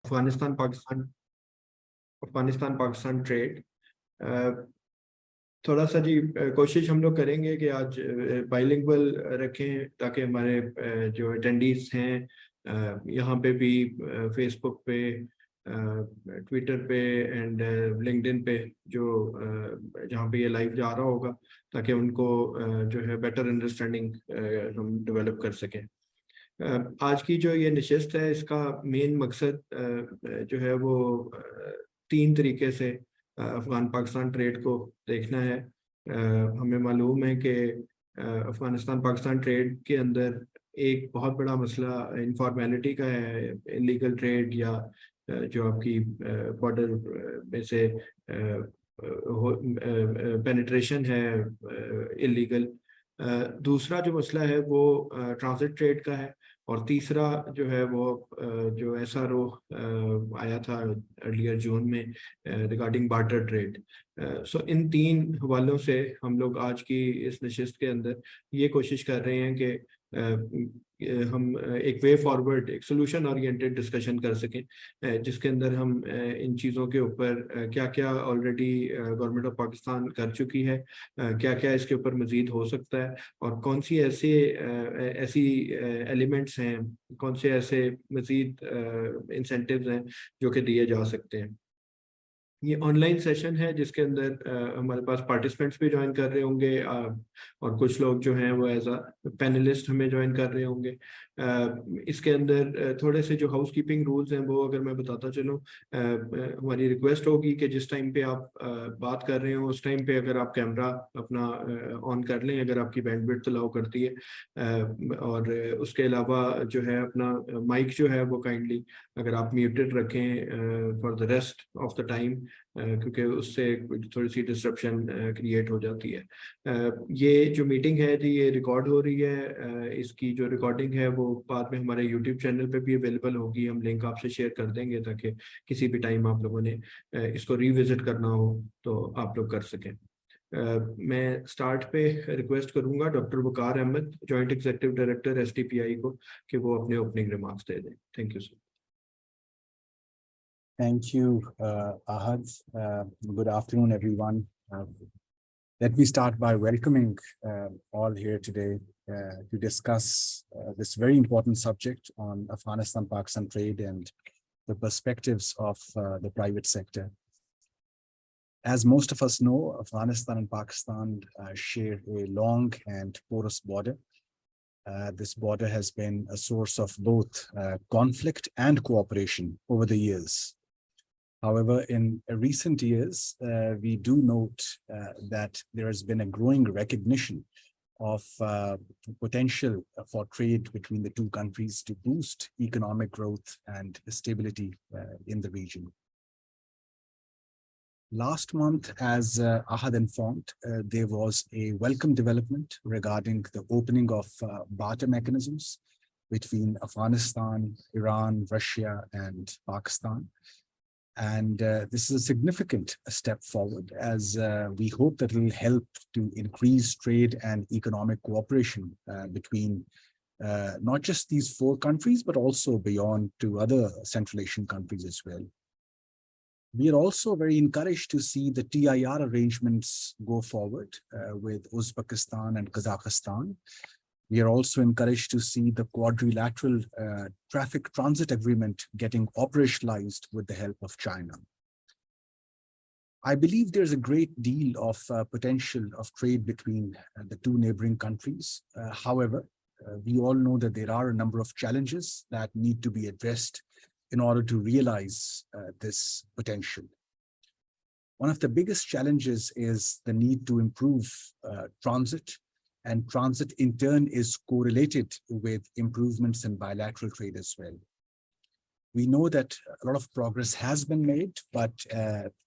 Afghanistan Pakistan trade. थोड़ा सा जी कोशिश हम लोग करेंगे कि आज बाइलिंगुअल रखें, ताकि हमारे जो अटेंडीज हैं यहाँ पे भी, फेसबुक पे, ट्विटर पे एंड लिंक्डइन पे, जो जहाँ पे ये लाइव जा रहा होगा, ताकि उनको जो है बेटर अंडरस्टैंडिंग हम डेवलप कर सकें। आज की जो ये नशिस्त है, इसका मेन मकसद जो है वो तीन तरीके से अफगान पाकिस्तान ट्रेड को देखना है। हमें मालूम है कि अफगानिस्तान पाकिस्तान ट्रेड के अंदर एक बहुत बड़ा मसला इनफॉर्मेलिटी का है, इलीगल ट्रेड या जो आपकी बॉर्डर में से पेनिट्रेशन है इलीगल। दूसरा जो मसला है वो ट्रांजिट ट्रेड का है, और तीसरा जो है वो जो SRO आया था अर्लियर जून में रिगार्डिंग बार्टर ट्रेड। सो इन तीन हवालों से हम लोग आज की इस नशिस्त के अंदर ये कोशिश कर रहे हैं कि हम एक वे फॉरवर्ड, एक सोल्यूशन ओरिएंटेड डिस्कशन कर सकें, जिसके अंदर हम इन चीज़ों के ऊपर क्या क्या ऑलरेडी गवर्नमेंट ऑफ पाकिस्तान कर चुकी है, क्या क्या इसके ऊपर मजीद हो सकता है, और कौन सी ऐसी एलिमेंट्स हैं, कौन से ऐसे मजीद इंसेंटिव्स हैं जो कि दिए जा सकते हैं। ये ऑनलाइन सेशन है जिसके अंदर हमारे पास पार्टिसिपेंट्स भी ज्वाइन कर रहे होंगे, और कुछ लोग जो हैं वो एज अ पैनलिस्ट हमें ज्वाइन कर रहे होंगे। इसके अंदर थोड़े से जो हाउस कीपिंग रूल्स हैं वो अगर मैं बताता चलूँ, हमारी रिक्वेस्ट होगी कि जिस टाइम पे आप बात कर रहे हो उस टाइम पे अगर आप कैमरा अपना ऑन कर लें, अगर आपकी बैंडविड्थ अलाउ करती है, और उसके अलावा जो है अपना माइक जो है वो काइंडली अगर आप म्यूटेड रखें for the rest of the time, क्योंकि उससे थोड़ी सी डिस्ट्रप्शन क्रिएट हो जाती है। ये जो मीटिंग है जी ये रिकॉर्ड हो रही है, इसकी जो रिकॉर्डिंग है वो बाद में हमारे यूट्यूब चैनल पे भी अवेलेबल होगी, हम लिंक आपसे शेयर कर देंगे ताकि किसी भी टाइम आप लोगों ने इसको रिविजिट करना हो तो आप लोग कर सकें। मैं स्टार्ट पे रिक्वेस्ट करूंगा doctor Waqar Ahmed, joint executive director STPI को, कि वो अपने ओपनिंग रिमार्क्स दे दें। Thank you sir. Thank you, Ahad. Good afternoon, everyone. Let me start by welcoming all here today to discuss this very important subject on Afghanistan-Pakistan trade and the perspectives of the private sector. As most of us know, Afghanistan and Pakistan share a long and porous border. This border has been a source of both conflict and cooperation over the years. However, in recent years, we do note that there has been a growing recognition of potential for trade between the two countries to boost economic growth and stability in the region. Last month, as Ahad informed, there was a welcome development regarding the opening of barter mechanisms between Afghanistan, Iran, Russia, and Pakistan. And this is a significant step forward, as we hope that it will help to increase trade and economic cooperation between not just these four countries, but also beyond to other Central Asian countries as well. We are also very encouraged to see the TIR arrangements go forward with Uzbekistan and Kazakhstan. We are also encouraged to see the quadrilateral traffic transit agreement getting operationalized with the help of China. I believe there's a great deal of potential of trade between the two neighboring countries. However, we all know that there are a number of challenges that need to be addressed in order to realize this potential. One of the biggest challenges is the need to improve transit. And transit in turn is correlated with improvements in bilateral trade as well. We know that a lot of progress has been made, but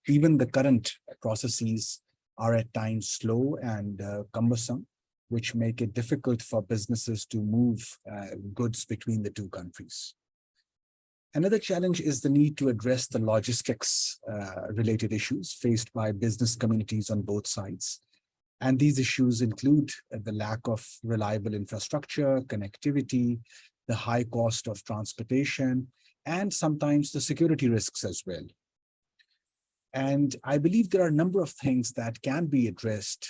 even the current processes are at times slow and cumbersome, which make it difficult for businesses to move goods between the two countries. Another challenge is the need to address the logistics related issues faced by business communities on both sides. And these issues include the lack of reliable infrastructure, connectivity, the high cost of transportation, and sometimes the security risks as well. And I believe there are a number of things that can be addressed,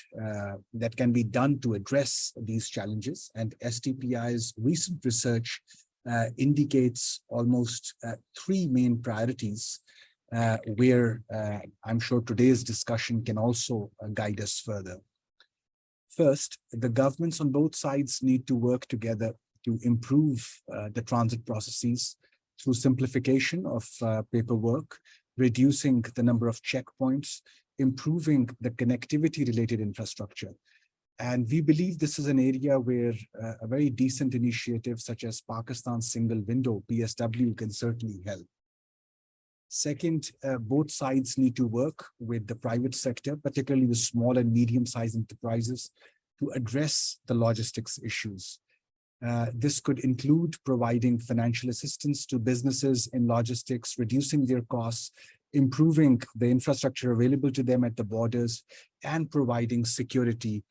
that can be done to address these challenges. And STPI's recent research indicates almost three main priorities, where I'm sure today's discussion can also guide us further. First, the governments on both sides need to work together to improve the transit processes through simplification of paperwork, reducing the number of checkpoints, improving the connectivity-related infrastructure. And we believe this is an area where a very decent initiative such as Pakistan's Single Window, PSW, can certainly help. Second, both sides need to work with the private sector, particularly the small and medium-sized enterprises, to address the logistics issues. This could include providing financial assistance to businesses in logistics, reducing their costs, improving the infrastructure available to them at the borders, and providing security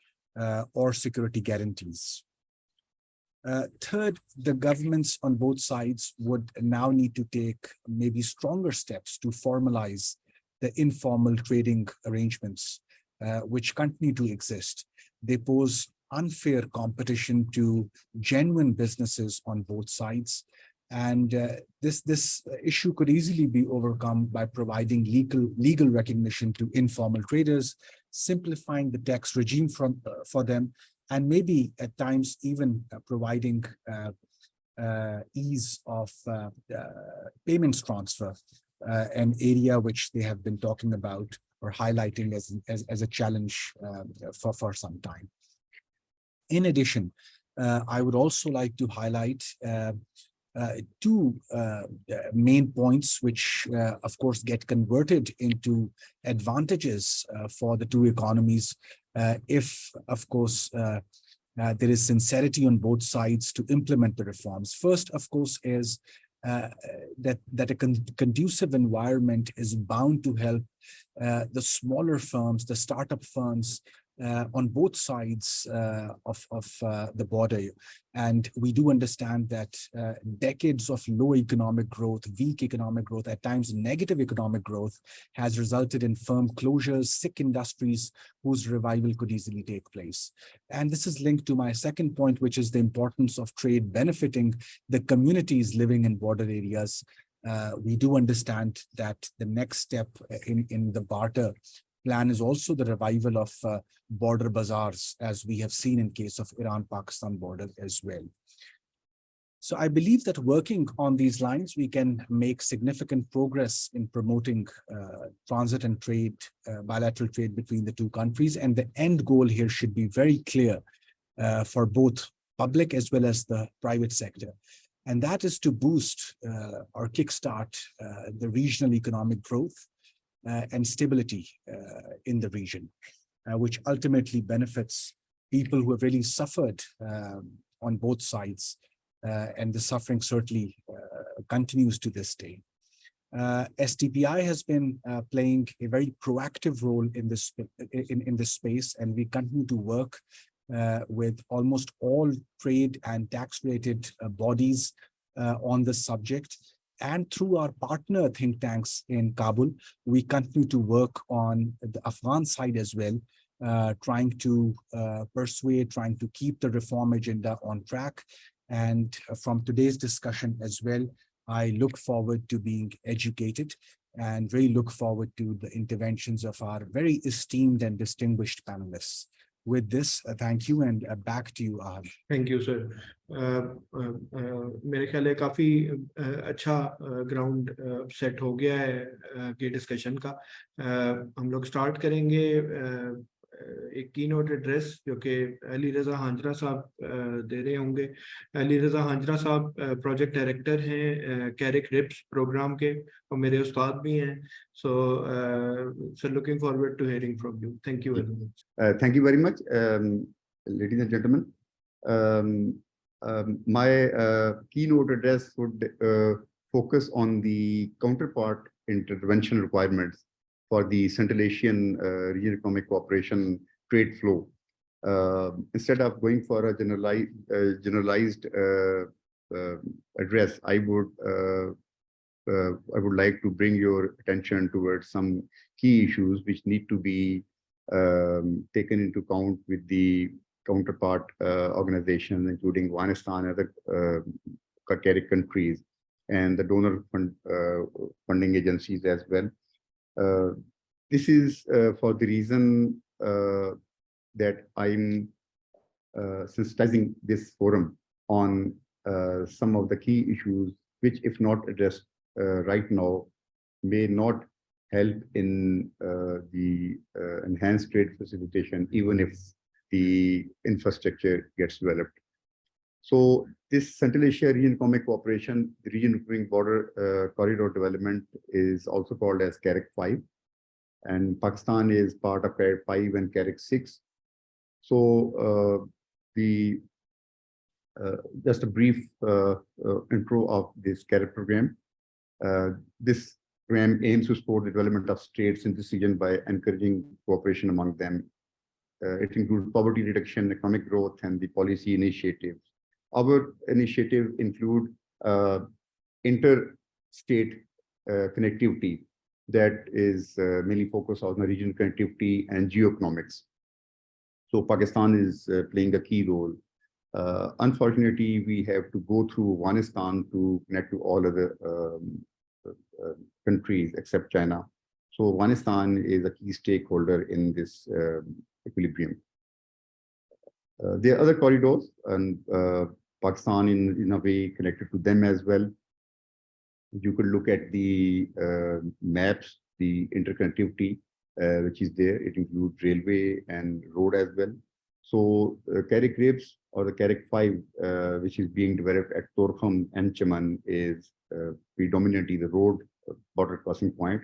or security guarantees. Third, the governments on both sides would now need to take maybe stronger steps to formalize the informal trading arrangements, which continue to exist. They pose unfair competition to genuine businesses on both sides. And this issue could easily be overcome by providing legal recognition to informal traders, simplifying the tax regime for them, and maybe at times even providing ease of payments transfer, an area which they have been talking about or highlighting as a challenge for some time. In addition, I would also like to highlight two main points, which of course get converted into advantages for the two economies if, of course, there is sincerity on both sides to implement the reforms. First, of course, is that a conducive environment is bound to help the smaller firms, the startup firms, on both sides of the border. And we do understand that decades of low economic growth, weak economic growth, at times negative economic growth, has resulted in firm closures, sick industries whose revival could easily take place. And this is linked to my second point, which is the importance of trade benefiting the communities living in border areas. We do understand that the next step in the barter plan is also the revival of border bazaars, as we have seen in case of Iran-Pakistan border as well. So I believe that working on these lines, we can make significant progress in promoting transit and trade, bilateral trade between the two countries. And the end goal here should be very clear for both public as well as the private sector. And that is to boost or kickstart the regional economic growth and stability in the region, which ultimately benefits people who have really suffered on both sides, and the suffering certainly continues to this day. STPI has been playing a very proactive role in this space, and we continue to work with almost all trade and tax-related bodies on this subject. And through our partner think tanks in Kabul, we continue to work on the Afghan side as well, trying to persuade, trying to keep the reform agenda on track. And from today's discussion as well, I look forward to being educated and really look forward to the interventions of our very esteemed and distinguished panelists. With this, thank you, and back to you, Ahad. Thank you, sir. मेरे ख्याल है काफ़ी अच्छा ground set हो गया है के discussion का. हम लोग स्टार्ट करेंगे एक की नोट एड्रेस जो कि अली रज़ा हांजरा साहब दे रहे होंगे. अली रज़ा हांजरा साहब प्रोजेक्ट डायरेक्टर हैं कैरिक रिप्स प्रोग्राम के और मेरे उस्ताद भी हैं. So, so looking forward to hearing from you. Thank you very much. Thank you very much, ladies and gentlemen. My keynote address would focus on the counterpart intervention requirements for the Central Asian Regional Economic Cooperation trade flow. Instead of going for a generalized address, I would I would like to bring your attention towards some key issues which need to be taken into account with the counterpart organizations, including Afghanistan and other CARIC countries, and the donor funding agencies as well. This is for the reason that I'm sensitizing this forum on some of the key issues which, if not addressed right now, may not help in the enhanced trade facilitation, even if the infrastructure gets developed. So this Central Asia Region Economic Cooperation, the Region Improving Border Corridor Development, is also called as CARIC 5. And Pakistan is part of CARIC 5 and CARIC 6. So just a brief intro of this CARIC program. This program aims to support the development of states in this region by encouraging cooperation among them. It includes poverty reduction, economic growth, and the policy initiatives. Our initiative include interstate connectivity that is mainly focused on the regional connectivity and geoeconomics. So Pakistan is playing a key role. Unfortunately, we have to go through Afghanistan to connect to all other countries except China. So Afghanistan is a key stakeholder in this equilibrium. There are other corridors, and Pakistan in a way connected to them as well. You could look at the maps, the interconnectivity which is there. It includes railway and road as well. So CARIC RIBS or the CARIC 5, which is being developed at Torkham and Chaman, is predominantly the road border crossing point.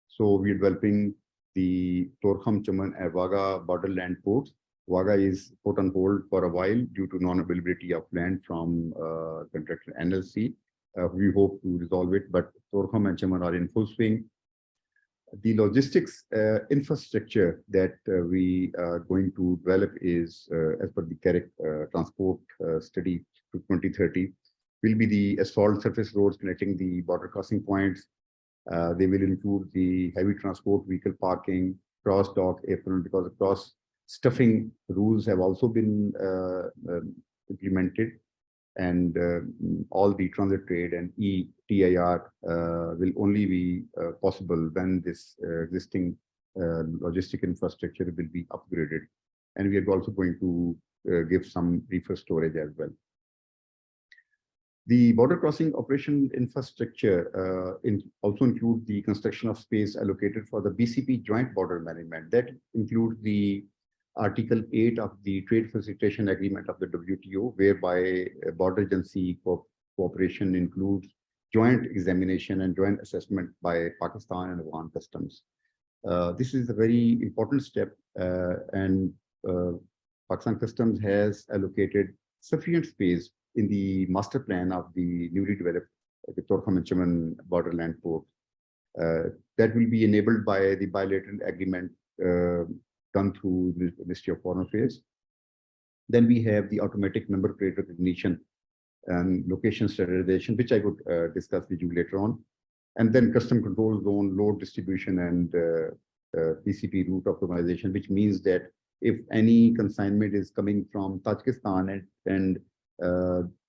So we're developing the Torkham, Chaman, and Wagah borderland ports. Wagah is put on hold for a while due to non-availability of land from contractor NLC. We hope to resolve it, but Torkham and Chaman are in full swing. The logistics infrastructure that we are going to develop is, as per the CARIC transport study to 2030, will be the asphalt surface roads connecting the border crossing points. They will include the heavy transport vehicle parking, cross dock apron, because the cross stuffing rules have also been implemented, and all the transit trade and ETIR will only be possible when this existing logistic infrastructure will be upgraded. And we are also going to give some reefer storage as well. The border crossing operation infrastructure also include the construction of space allocated for the BCP joint border management. That includes the Article 8 of the Trade Facilitation Agreement of the WTO, whereby border agency cooperation includes joint examination and joint assessment by Pakistan and Afghan customs. This is a very important step, and Pakistan Customs has allocated sufficient space in the master plan of the newly developed Torkham and Chaman borderland port. That will be enabled by the bilateral agreement done through the Ministry of Foreign Affairs. Then we have the automatic number plate recognition and location standardization, which I would discuss with you later on. And then custom control zone, load distribution, and PCP route optimization, which means that if any consignment is coming from Tajikistan and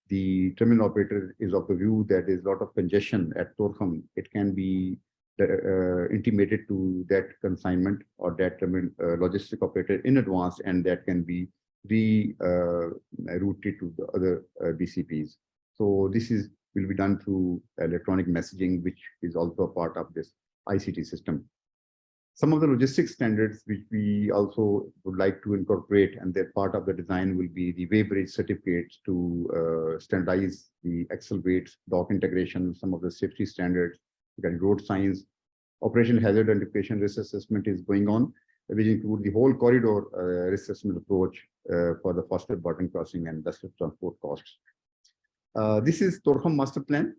the terminal operator is of the view that there is a lot of congestion at Torkham, it can be intimated to that consignment or that logistic operator in advance, and that can be routed to the other BCPs. So this will be done through electronic messaging, which is also a part of this ICT system. Some of the logistics standards which we also would like to incorporate, and that part of the design will be the weighbridge certificates to standardize the axle weights, dock integration, some of the safety standards, road signs. Operation hazard identification risk assessment is going on, which include the whole corridor risk assessment approach for the faster border crossing and lesser transport costs. This is Torkham master plan.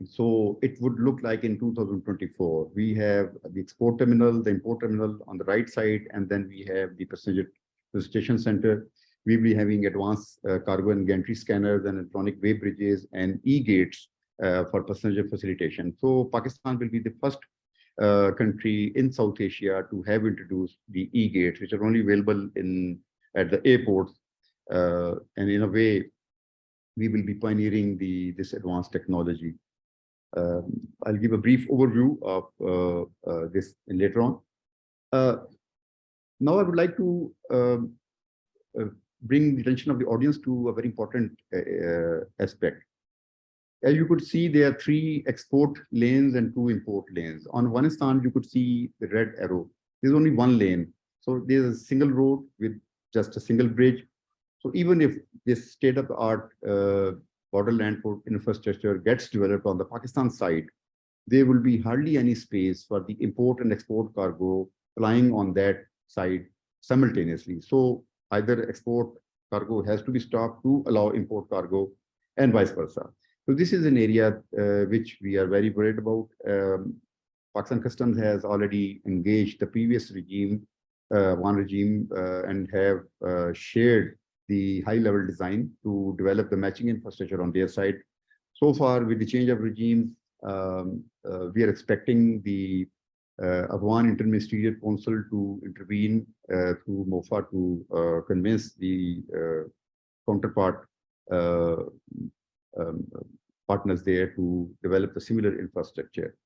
So it would look like in 2024, we have the export terminal, the import terminal on the right side, and then we have the passenger presentation center. We'll be having advanced cargo and gantry scanners and electronic weigh bridges and e-gates for passenger facilitation. So Pakistan will be the first country in South Asia to have introduced the e-gates, which are only available at the airports. And in a way, we will be pioneering this advanced technology. I'll give a brief overview of this later on. Now I would like to bring the attention of the audience to a very important aspect. As you could see, there are 3 export lanes and 2 import lanes. On one stand, you could see the red arrow. There's only 1 lane. So there's a single road with just a single bridge. So even if this state-of-the-art borderland port infrastructure gets developed on the Pakistan side, there will be hardly any space for the import and export cargo flying on that side simultaneously. So either export cargo has to be stopped to allow import cargo and vice versa. So this is an area which we are very worried about. Pakistan Customs has already engaged the previous regime, and have shared the high-level design to develop the matching infrastructure on their side. So far, with the change of regime, we are expecting the Afghan Interministerial Council to intervene through MOFA to convince the counterpart partners there to develop a similar infrastructure.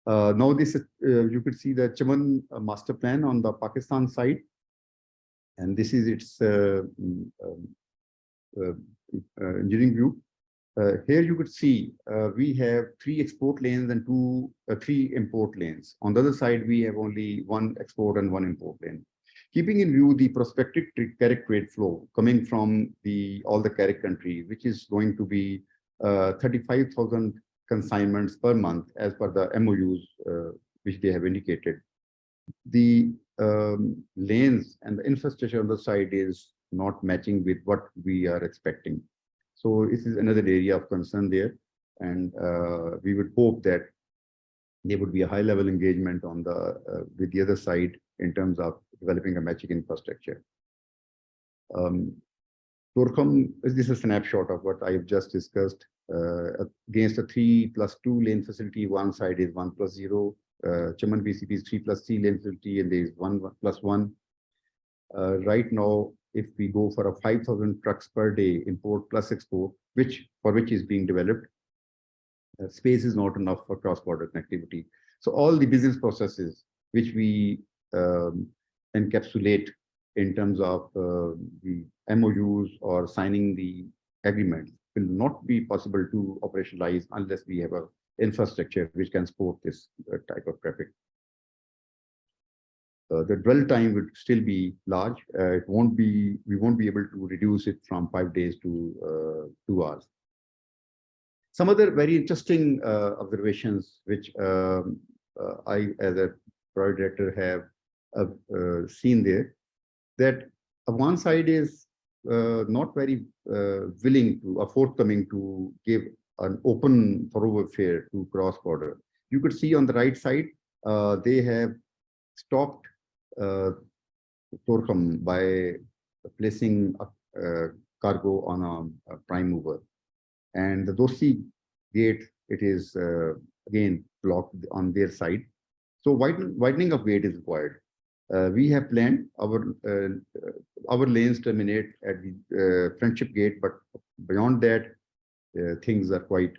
Now this, you could see the Chaman master plan on the Pakistan side. And this is its engineering view. Here you could see we have 3 export lanes and 3 import lanes. On the other side, we have only 1 export and 1 import lane. Keeping in view the prospective carriage trade flow coming from all the carriage countries, which is going to be 35,000 consignments per month as per the MOUs which they have indicated. The lanes and the infrastructure on the side is not matching with what we are expecting. So this is another area of concern there. And we would hope that there would be a high-level engagement on with the other side in terms of developing a matching infrastructure. Torkham, this is a snapshot of what I've just discussed. Against a 3+2 lane facility, one side is 1+0. Chaman PCP is 3+3 lane facility, and there is 1+1. Right now, if we go for a 5,000 trucks per day import plus export, for which is being developed, space is not enough for cross-border connectivity. So all the business processes which we encapsulate in terms of the MOUs or signing the agreements will not be possible to operationalize unless we have an infrastructure which can support this type of traffic. The dwell time would still be large. We won't be able to reduce it from 5 days to 2 hours. Some other very interesting observations which I, as a project director, have seen there, that one side is not very willing to or forthcoming to give an open thoroughfare to cross-border. You could see on the right side, they have stopped Torkham by placing a cargo on a prime mover. And the Dosi gate, it is again blocked on their side. So widening of gate is required. We have planned our lanes terminate at the Friendship Gate, but beyond that, things are quite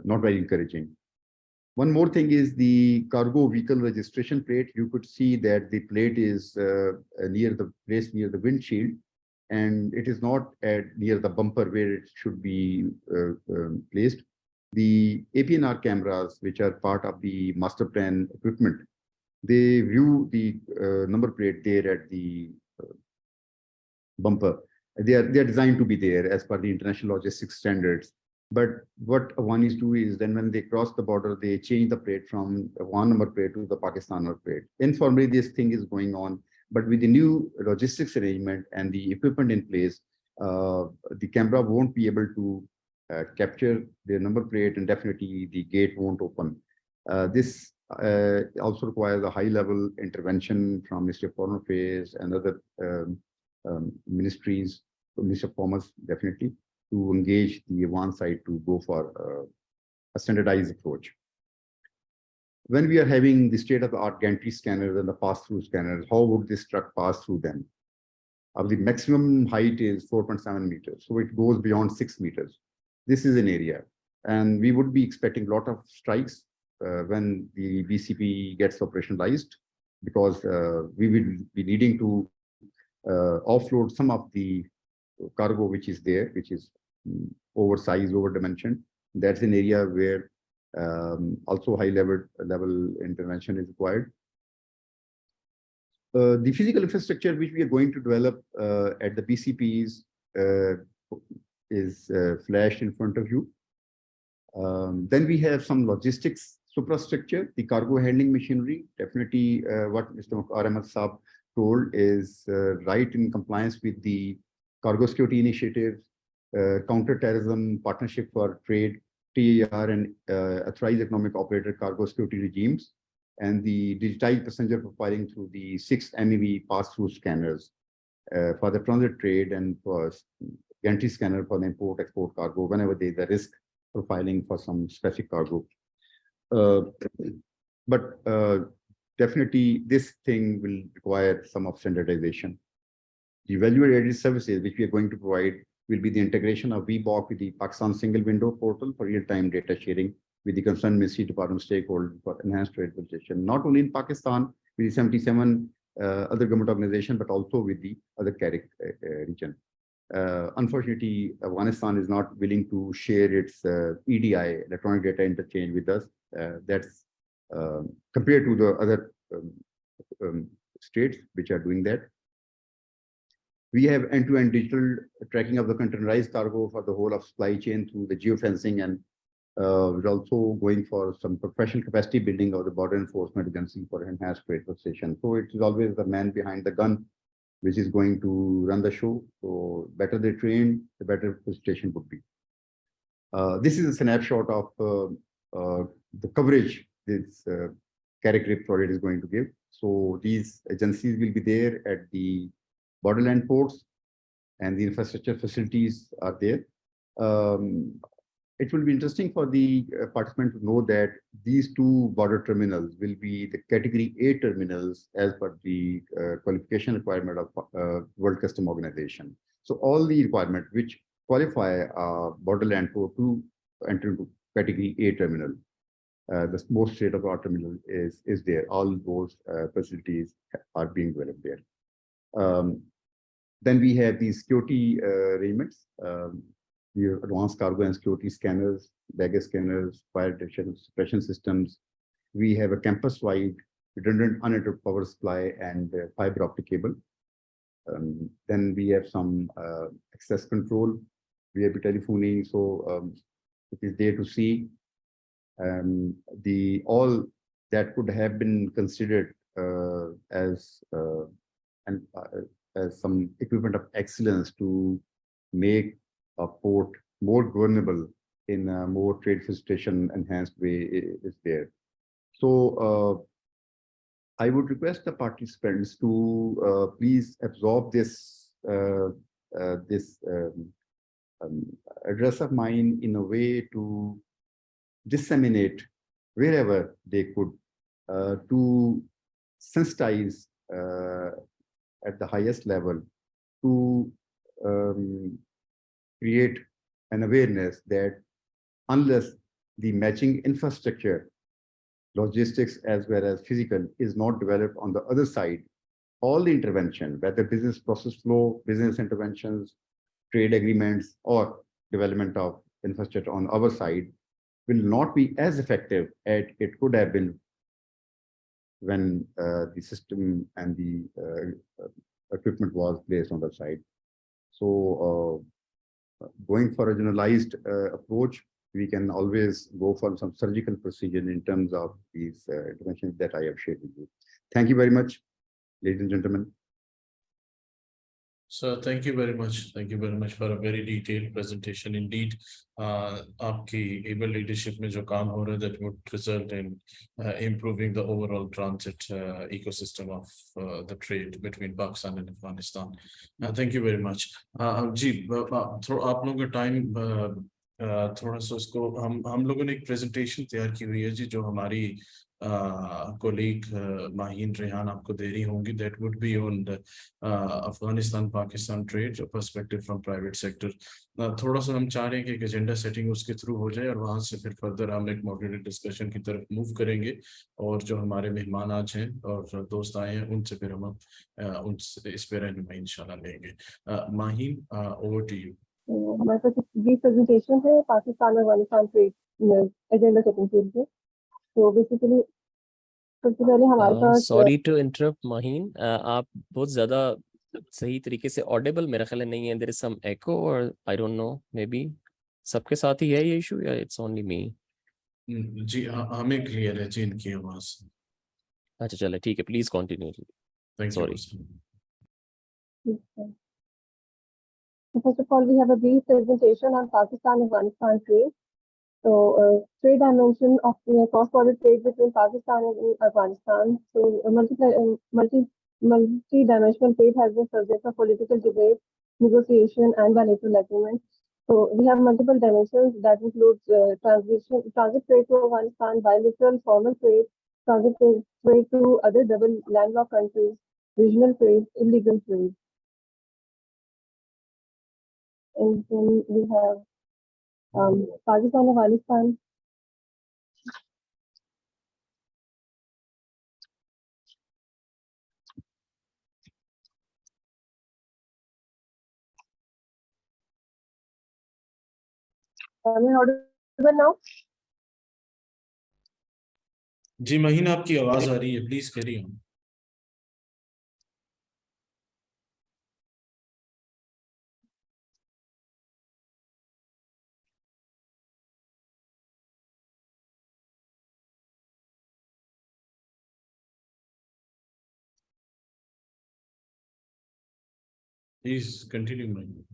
not very encouraging. One more thing is the cargo vehicle registration plate. You could see that the plate is near the windshield, and it is not near the bumper where it should be placed. The APNR cameras, which are part of the master plan equipment, they view the number plate there at the bumper. They are designed to be there as per the international logistics standards. But what one is doing is then when they cross the border, they change the plate from one number plate to the Pakistan number plate. Informally, this thing is going on. But with the new logistics arrangement and the equipment in place, the camera won't be able to capture their number plate, and definitely the gate won't open. This also requires a high-level intervention from Ministry of Foreign Affairs and other ministries, Ministry of Commerce, definitely. to engage the advanced side to go for a standardized approach. When we are having the state-of-the-art gantry scanners and the pass-through scanners, how would this truck pass through them? The maximum height is 4.7 meters, so it goes beyond 6 meters. This is an area, and we would be expecting a lot of strikes when the BCP gets operationalized, because we will be needing to offload some of the cargo which is there, which is oversized, over-dimensioned. That's an area where also high level intervention is required. The physical infrastructure which we are going to develop at the BCPs is flashed in front of you. Then we have some logistics superstructure, the cargo handling machinery. Definitely what Mr. Ahmed Saab told is right in compliance with the cargo security initiatives, counter-terrorism, partnership for trade, TER, and authorized economic operator cargo security regimes, and the digitized passenger profiling through the 6 MEV pass-through scanners for the transit trade, and for gantry scanner for the import-export cargo whenever there is a risk profiling for some specific cargo. But definitely this thing will require some of standardization. The value-added services which we are going to provide will be the integration of VBOC with the Pakistan single window portal for real-time data sharing with the concerned Ministry Department stakeholders for enhanced trade facilitation, not only in Pakistan with the 77 other government organizations, but also with the other CARIC region. Unfortunately, Afghanistan is not willing to share its EDI, electronic data interchange, with us. That's compared to the other states which are doing that. We have end-to-end digital tracking of the containerized cargo for the whole of supply chain through the geofencing, and we're also going for some professional capacity building of the border enforcement agency for enhanced trade facilitation. So it is always the man behind the gun which is going to run the show. So better they train, the better facilitation would be. This is a snapshot of the coverage this CARIC project is going to give. So these agencies will be there at the borderland ports, and the infrastructure facilities are there. It will be interesting for the participant to know that these 2 border terminals will be the category A terminals as per the qualification requirement of World Customs Organization. So all the requirements which qualify borderland port to enter into category A terminal, the most state-of-the-art terminal is there. All those facilities are being developed there. Then we have these security arrangements. We have advanced cargo and security scanners, baggage scanners, fire detection, suppression systems. We have a campus-wide redundant uninterrupted power supply and fiber optic cable. Then we have some access control, VIP telephoning. So it is there to see all that could have been considered as some equipment of excellence to make a port more governable in a more trade facilitation enhanced way is there. So I would request the participants to please absorb this address of mine in a way to disseminate wherever they could to sensitize at the highest level to create an awareness that unless the matching infrastructure, logistics as well as physical, is not developed on the other side, all the intervention, whether business process flow, business interventions, trade agreements, or development of infrastructure on our side, will not be as effective as it could have been when the system and the equipment was placed on the side. So going for a generalized approach, we can always go for some surgical procedure in terms of these interventions that I have shared with you. Thank you very much, ladies and gentlemen. So thank you very much. Thank you very much for a very detailed presentation. Indeed, आपकी able leadership में जो काम हो रहा है, that would result in improving the overall transit ecosystem of the trade between Pakistan and Afghanistan. Thank you very much. जी, थोड़ा आप लोगों का टाइम थोड़ा सा उसको हम लोगों ने एक प्रेजेंटेशन तैयार की हुई है जी, जो हमारी कोलीग माहीन रेहान आपको दे रही होंगी. That would be on Afghanistan Pakistan trade perspective from private sector. थोड़ा सा हम चाह रहे हैं कि एक एजेंडा सेटिंग उसके थ्रू हो जाए, और वहां से फिर फर्दर हम एक मॉडरेटेड डिस्कशन की तरफ मूव करेंगे. और जो हमारे मेहमान आज हैं और दोस्त आए हैं, उनसे फिर हम उनसे इस पे रहनुमाई इंशाल्लाह लेंगे. Maheen, over to you. हमारे पास एक ब्रीफ प्रेजेंटेशन है पाकिस्तान और अफगानिस्तान ट्रेड एजेंडा सेटिंग के लिए. तो बेसिकली सबसे पहले हमारे पास सॉरी टू इंटरप्ट माहीन, आप बहुत ज्यादा सही तरीके से ऑडिबल मेरा ख्याल है नहीं है. देयर इज सम एको और I don't know, may be सबके साथ ही है ये इशू या इट्स ओनली मी. जी हमें क्लियर है जी इनकी आवाज. अच्छा चले ठीक है, please continue. Thank Sorry. You. So first of all, we have a brief presentation on Pakistan-Afghanistan trade. So, trade dimension of cross-border trade between Pakistan and Afghanistan. So, multi-dimensional trade has been subject of political debate, negotiation, and bilateral agreement. So, we have multiple dimensions that include transit trade to Afghanistan, bilateral formal trade, transit trade to other double landlocked countries, regional trade, illegal trade. And then we have Pakistan, Afghanistan. Am I audible now? जी माहीन, आपकी आवाज आ रही है, please carry on. Please continue, Mahin.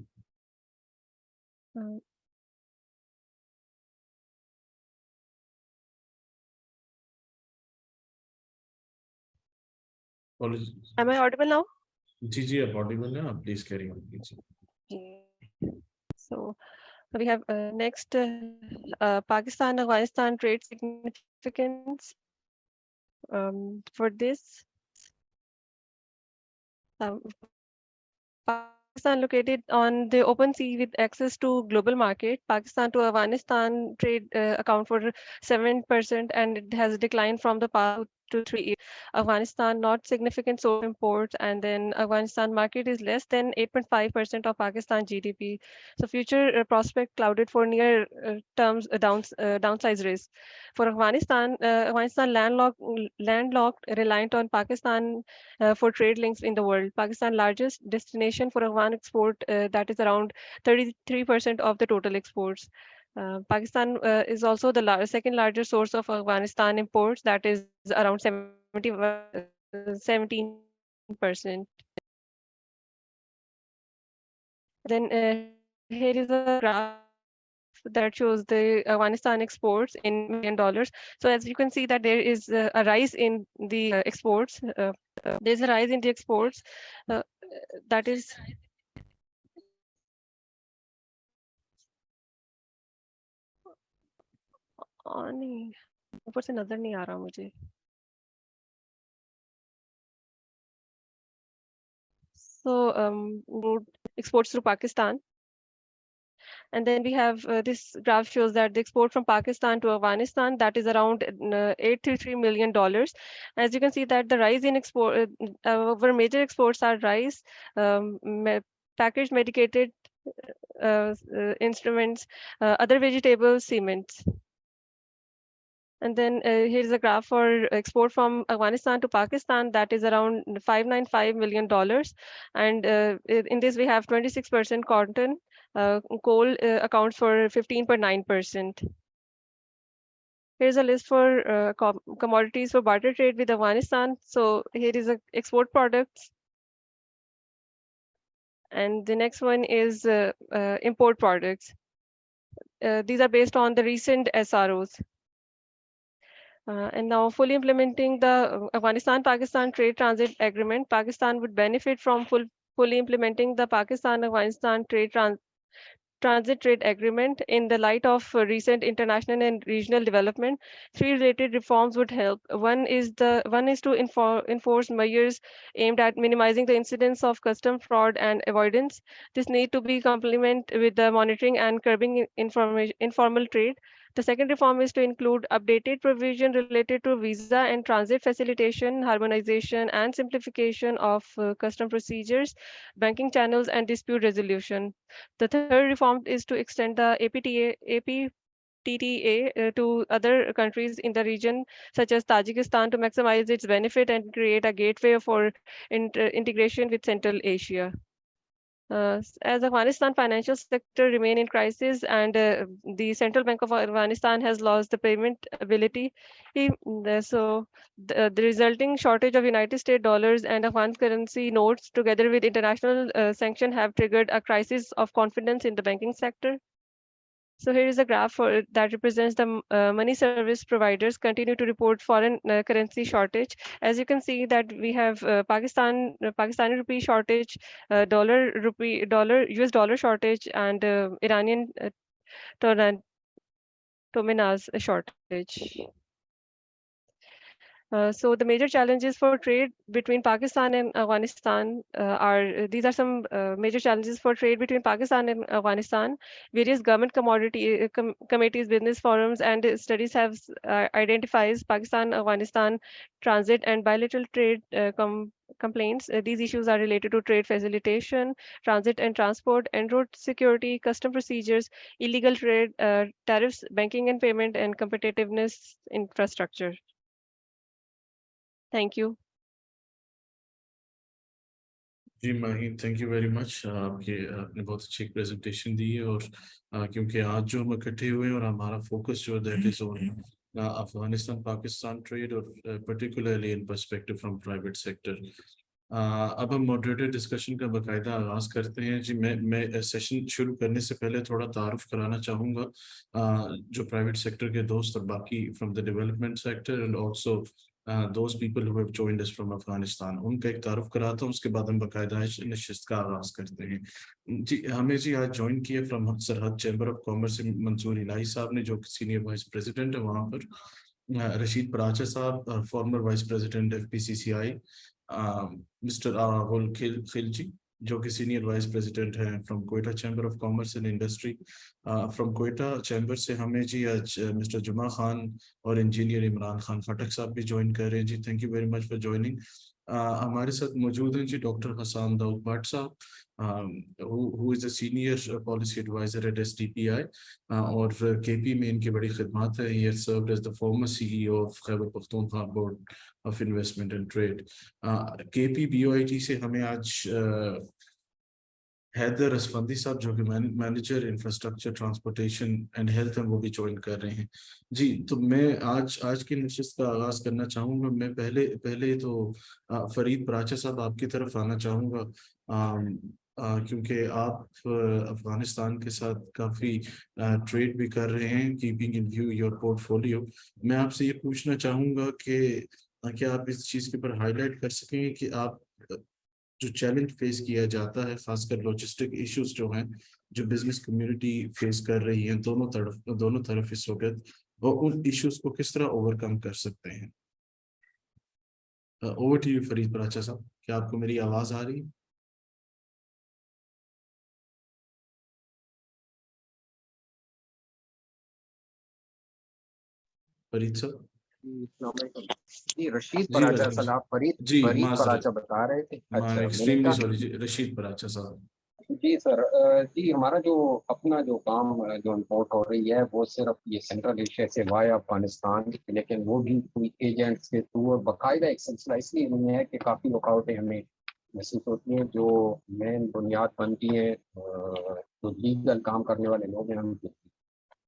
Am I audible now? जी आप Audible हैं, आप please carry on कीजिए. So we have next Pakistan-Afghanistan trade significance. For this, Pakistan located on the open sea with access to global market. Pakistan to Afghanistan trade account for 7%, and it has declined from the past 2 to 3 years. Afghanistan not significant source of imports, and then Afghanistan market is less than 8.5% of Pakistan GDP. So future prospect clouded for near terms downside risk. For Afghanistan, Afghanistan landlocked, reliant on Pakistan for trade links in the world. Pakistan largest destination for Afghan export, that is around 33% of the total exports. Pakistan is also the second largest source of Afghanistan imports, that is around 17%. Then here is a graph that shows the Afghanistan exports in $1 million. So as you can see that there is a rise in the exports. There's a rise in the exports. That is नहीं, ऊपर से नजर नहीं आ रहा मुझे. So exports through Pakistan. And then we have this graph shows that the export from Pakistan to Afghanistan, that is around $833 million. As you can see that the rise in export, our major exports are rice, packaged medicated instruments, other vegetables, cements. And then here's a graph for export from Afghanistan to Pakistan, that is around $595 million. And in this we have 26% cotton, coal accounts for 15.9%. Here's a list for commodities for barter trade with Afghanistan. So here is a export products. And the next one is import products. These are based on the recent SROs. And now fully implementing the Afghanistan-Pakistan Trade Transit Agreement, Pakistan would benefit from fully implementing the Pakistan-Afghanistan Transit Trade Agreement in the light of recent international and regional development. Three related reforms would help. One is to enforce measures aimed at minimizing the incidence of custom fraud and avoidance. This need to be complemented with the monitoring and curbing informal trade. The second reform is to include updated provision related to visa and transit facilitation, harmonization, and simplification of custom procedures, banking channels, and dispute resolution. The third reform is to extend the APTTA to other countries in the region, such as Tajikistan, to maximize its benefit and create a gateway for integration with Central Asia. As Afghanistan financial sector remain in crisis and the Central Bank of Afghanistan has lost the payment ability, the resulting shortage of United States dollars and Afghan currency notes together with international sanction have triggered a crisis of confidence in the banking sector. So here is a graph that represents the money service providers continue to report foreign currency shortage. As you can see that we have Pakistani rupee shortage, US dollar shortage, and Iranian tominas shortage. So the major challenges for trade between Pakistan and Afghanistan these are some major challenges for trade between Pakistan and Afghanistan. Various government committees, business forums, and studies have identifies Pakistan-Afghanistan transit and bilateral trade complaints. These issues are related to trade facilitation, transit and transport, en route security, custom procedures, illegal trade, tariffs, banking and payment, and competitiveness infrastructure. Thank you. Ji Maheen, thank you very much. आपने बहुत अच्छी presentation दी है, और क्योंकि आज जो हम इकट्ठे हुए हैं और हमारा फोकस जो that is on Afghanistan Pakistan trade, और particularly in perspective from private sector. अब हम मॉडरेटेड डिस्कशन का बाकायदा आगाज़ करते हैं। जी मैं सेशन शुरू करने से पहले थोड़ा तारुफ कराना चाहूँगा जो प्राइवेट सेक्टर के दोस्त और बाकी from the development sector and also those people who have joined us from Afghanistan, उनका एक तारुफ कराता हूँ, उसके बाद हम बाकायदा नशिस्त का आगाज़ करते हैं। जी हमें जी आज ज्वाइन किए फ्रॉम सरहद चैम्बर ऑफ कॉमर्स से मंसूर इलाही साहब ने, जो सीनियर वाइस प्रेसिडेंट है वहाँ पर, रशीद पराचा साहब farmer vice president FPCCI, mister Rahul Khilji जो कि सीनियर वाइस प्रेसिडेंट हैं from Quetta chamber of commerce and industry. From Quetta chamber से हमें जी आज मिस्टर जुमा खान और इंजीनियर इमरान खान खटक साहब भी ज्वाइन कर रहे हैं। जी thank you very much for joining. हमारे साथ मौजूद हैं जी डॉक्टर हसन दाऊद भट्ट साहब, who is a senior policy advisor at SDPI, और KP में इनकी बड़ी खिदमत है। He has served as the former CEO of Khyber Pakhtunkhwa Board of Investment and Trade। KP BOIT से हमें आज हैदर असफंदी साहब जो कि manager infrastructure transportation and health हैं, वो भी ज्वाइन कर रहे हैं। जी तो मैं आज की नशिस्त का आगाज़ करना चाहूँगा। मैं पहले तो फरीद पराचा साहब आपकी तरफ आना चाहूँगा, क्योंकि आप अफगानिस्तान के साथ काफ़ी ट्रेड भी कर रहे हैं, keeping in view your portfolio. मैं आपसे ये पूछना चाहूँगा कि क्या आप इस चीज़ के ऊपर हाईलाइट कर सकेंगे कि आप जो चैलेंज फेस किया जाता है, खासकर लॉजिस्टिक इश्यूज जो हैं, जो बिजनेस कम्युनिटी फेस कर रही है दोनों तरफ इस वक्त, और उन इश्यूज को किस तरह ओवरकम कर सकते हैं। Over to you Farid Paracha साहब, क्या आपको मेरी आवाज आ रही है? फरीद साहब जी रशीद पराचा साहब, फरीद पराचा बता रहे थे। अच्छा एक्सट्रीमली सॉरी जी, रशीद पराचा साहब। जी सर, जी हमारा जो अपना जो काम जो इम्पोर्ट हो रही है वो सिर्फ ये सेंट्रल एशिया से वाया अफगानिस्तान, लेकिन वो भी कोई एजेंट्स के थ्रू और बाकायदा एक सिलसिला इसलिए नहीं है कि काफ़ी रुकावटें हमें महसूस होती हैं जो मेन बुनियाद बनती हैं जो लीगल काम करने वाले लोग हैं हम।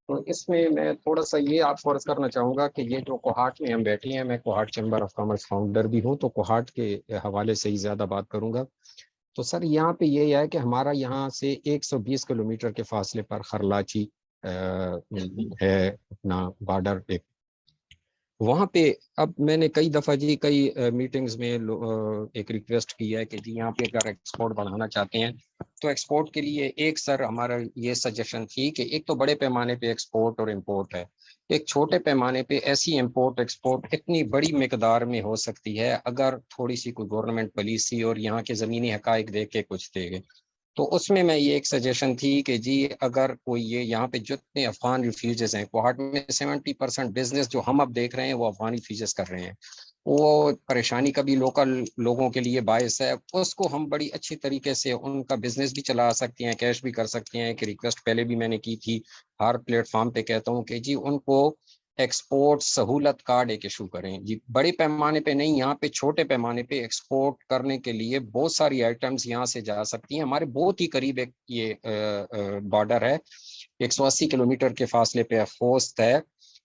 तो इसमें मैं थोड़ा सा ये आपको अर्ज करना चाहूँगा कि ये जो कोहाट में हम बैठे हैं, मैं Kohat chamber of commerce founder भी हूँ, तो कोहाट के हवाले से ही ज़्यादा बात करूँगा। تو سر یہاں پہ یہ ہے کہ ہمارا یہاں سے 120 کلومیٹر کے فاصلے پر خرلاچی ہے اپنا بارڈر ایک. وہاں پہ اب میں نے کئی دفعہ جی کئی میٹنگز میں ایک ریکویسٹ کی ہے کہ جی یہاں پہ اگر ایکسپورٹ بڑھانا چاہتے ہیں تو ایکسپورٹ کے لیے ایک سر ہمارا یہ سجیشن تھی کہ ایک تو بڑے پیمانے پہ ایکسپورٹ اور امپورٹ ہے, ایک چھوٹے پیمانے پہ ایسی امپورٹ ایکسپورٹ اتنی بڑی مقدار میں ہو سکتی ہے اگر تھوڑی سی کوئی گورنمنٹ پالیسی اور یہاں کے زمینی حقائق دیکھ کے کچھ دے گے. تو اس میں یہ ایک سجیشن تھی کہ جی اگر کوئی یہ یہاں پہ جتنے افغان ریفیوجیز ہیں کوہاٹ میں 70% بزنس جو ہم اب دیکھ رہے ہیں وہ افغان ریفیوجیز کر رہے ہیں, وہ پریشانی کا بھی لوکل لوگوں کے لیے باعث ہے, اس کو ہم بڑی اچھی طریقے سے ان کا بزنس بھی چلا سکتے ہیں, کیش بھی کر سکتے ہیں. ایک ریکویسٹ پہلے بھی میں نے کی تھی, ہر پلیٹ فارم پہ کہتا ہوں کہ جی ان کو ایکسپورٹ سہولت کارڈ ایک ایشو کریں جی, بڑے پیمانے پہ نہیں, یہاں پہ چھوٹے پیمانے پہ ایکسپورٹ کرنے کے لیے بہت ساری آئٹمس یہاں سے جا سکتی ہیں. ہمارے بہت ہی قریب ایک یہ بارڈر ہے, 180 کلومیٹر کے فاصلے پہ خوست ہے.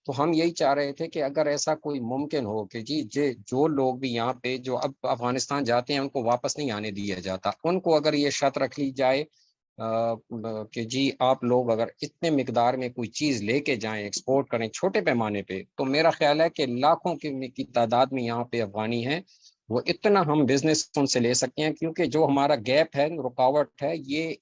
تو ہم یہی چاہ رہے تھے کہ اگر ایسا کوئی ممکن ہو کہ جی جو لوگ بھی یہاں پہ جو اب افغانستان جاتے ہیں ان کو واپس نہیں آنے دیا جاتا, ان کو اگر یہ شرط رکھ لی جائے کہ جی آپ لوگ اگر اتنے مقدار میں کوئی چیز لے کے جائیں ایکسپورٹ کریں چھوٹے پیمانے پہ, تو میرا خیال ہے کہ لاکھوں کی تعداد میں یہاں پہ افغانی ہیں, وہ اتنا ہم بزنس ان سے لے سکتے ہیں. کیونکہ جو ہمارا گیپ ہے, رکاوٹ ہے, یہ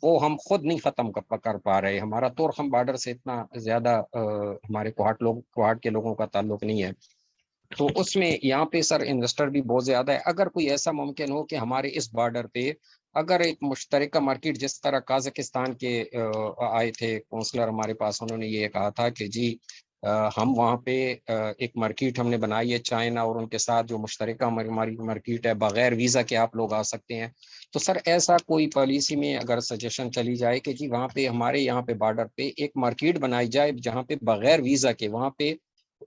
وہ ہم خود نہیں ختم کر پا رہے. ہمارا تورخم بارڈر سے اتنا زیادہ ہمارے کوہاٹ کے لوگوں کا تعلق نہیں ہے, تو اس میں یہاں پہ سر انویسٹر بھی بہت زیادہ ہے. اگر کوئی ایسا ممکن ہو کہ ہمارے اس بارڈر پہ اگر ایک مشترکہ مارکیٹ, جس طرح قازقستان کے آئے تھے کونسلر ہمارے پاس, انہوں نے یہ کہا تھا کہ جی ہم وہاں پہ ایک مارکیٹ ہم نے بنائی ہے چائنا اور ان کے ساتھ جو مشترکہ ہماری مارکیٹ ہے, بغیر ویزا کے آپ لوگ آ سکتے ہیں. تو سر ایسا کوئی پالیسی میں اگر سجیشن چلی جائے کہ جی وہاں پہ ہمارے یہاں پہ بارڈر پہ ایک مارکیٹ بنائی جائے جہاں پہ بغیر ویزا کے وہاں پہ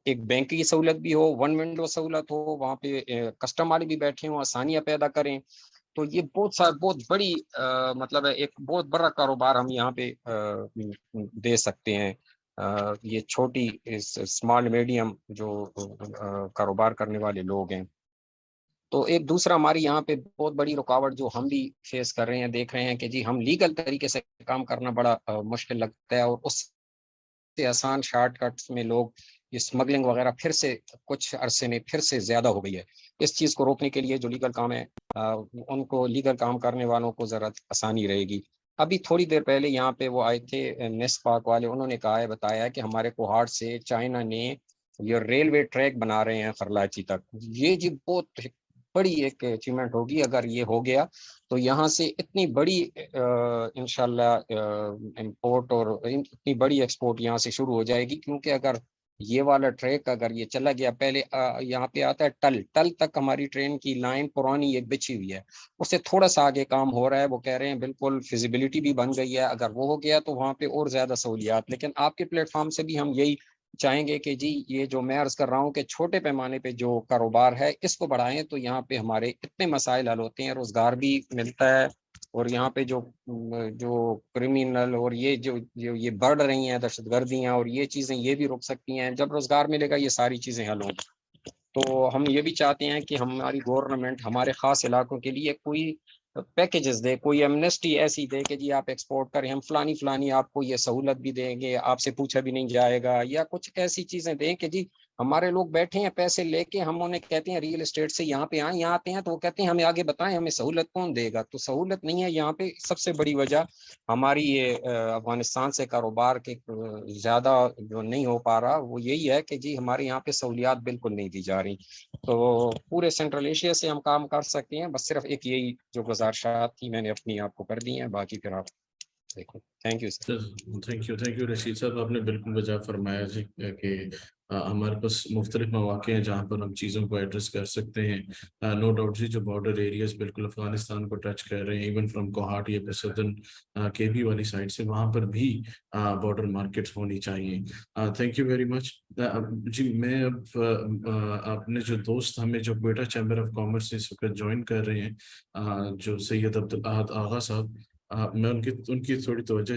ایک بینک کی سہولت بھی ہو, ون ونڈو سہولت ہو, وہاں پہ کسٹم والے بھی بیٹھے ہوں, آسانیاں پیدا کریں, تو یہ بہت بڑی مطلب ہے ایک بہت بڑا کاروبار ہم یہاں پہ دے سکتے ہیں. یہ چھوٹی اسمال میڈیم جو کاروبار کرنے والے لوگ ہیں. تو ایک دوسرا ہماری یہاں پہ بہت بڑی رکاوٹ جو ہم بھی فیس کر رہے ہیں, دیکھ رہے ہیں کہ جی ہم لیگل طریقے سے کام کرنا بڑا مشکل لگتا ہے, اور اس سے آسان شارٹ کٹس میں لوگ یہ اسمگلنگ وغیرہ پھر سے کچھ عرصے میں پھر سے زیادہ ہو گئی ہے. اس چیز کو روکنے کے لیے جو لیگل کام ہے ان کو لیگل کام کرنے والوں کو ذرا آسانی رہے گی. ابھی تھوڑی دیر پہلے یہاں پہ وہ آئے تھے نیس پاک والے, انہوں نے کہا ہے بتایا کہ ہمارے کوہاٹ سے چائنا نے یہ ریلوے ٹریک بنا رہے ہیں خرلاچی تک. یہ جی بہت بڑی ایک اچیومنٹ ہوگی اگر یہ ہو گیا, تو یہاں سے اتنی بڑی انشاءاللہ امپورٹ اور اتنی بڑی ایکسپورٹ یہاں سے شروع ہو جائے گی. کیونکہ اگر یہ والا ٹریک اگر یہ چلا گیا, پہلے یہاں پہ آتا ہے ٹل تک ہماری ٹرین کی لائن پرانی ایک بچھی ہوئی ہے, اس سے تھوڑا سا آگے کام ہو رہا ہے, وہ کہہ رہے ہیں بالکل فیزیبلٹی بھی بن گئی ہے. اگر وہ ہو گیا تو وہاں پہ اور زیادہ سہولیات. لیکن آپ کے پلیٹ فارم سے بھی ہم یہی چاہیں گے کہ جی یہ جو میں عرض کر رہا ہوں کہ چھوٹے پیمانے پہ جو کاروبار ہے اس کو بڑھائیں, تو یہاں پہ ہمارے اتنے مسائل حل ہوتے ہیں, روزگار بھی ملتا ہے, اور یہاں پہ جو کرمینل اور یہ جو یہ بڑھ رہی ہیں دہشت گردیاں اور یہ چیزیں یہ بھی رک سکتی ہیں. جب روزگار ملے گا یہ ساری چیزیں حل ہوں. تو ہم یہ بھی چاہتے ہیں کہ ہماری گورنمنٹ ہمارے خاص علاقوں کے لیے کوئی پیکیجز دے, کوئی ایمنسٹی ایسی دے کہ جی آپ ایکسپورٹ کریں, ہم فلانی آپ کو یہ سہولت بھی دیں گے, آپ سے پوچھا بھی نہیں جائے گا, یا کچھ ایسی چیزیں دیں کہ جی ہمارے لوگ بیٹھے ہیں پیسے لے کے, ہم انہیں کہتے ہیں ریئل اسٹیٹ سے یہاں پہ آئیں, یہاں آتے ہیں تو وہ کہتے ہیں ہمیں آگے بتائیں ہمیں سہولت کون دے گا. تو سہولت نہیں ہے یہاں پہ. سب سے بڑی وجہ ہماری یہ افغانستان سے کاروبار کے زیادہ جو نہیں ہو پا رہا وہ یہی ہے کہ جی ہمارے یہاں پہ سہولیات بالکل نہیں دی جا رہی. تو پورے سینٹرل ایشیا سے ہم کام کر سکتے ہیں, بس صرف ایک یہی جو گزارشات تھی میں نے اپنی آپ کو کر دی ہیں, باقی پھر آپ دیکھیں. Thank you sir. Thank you Rashid صاحب, آپ نے بالکل وجہ فرمایا جی کہ ہمارے پاس مختلف مواقع ہیں جہاں پر ہم چیزوں کو ایڈریس کر سکتے ہیں. نو ڈاؤٹ جی جو بارڈر ایریاز بالکل افغانستان کو ٹچ کر رہے ہیں, ایون فرام کوہاٹ یا سدرن کے بی والی سائڈ سے, وہاں پر بھی بارڈر مارکیٹس ہونی چاہیے. Thank you very much. جی میں اب اپنے جو دوست ہمیں جو کوئٹہ چیمبر آف کامرس اس وقت جوائن کر رہے ہیں, جو سید عبدالاحد آغا صاحب, मैं उनकी थोड़ी तवज्जो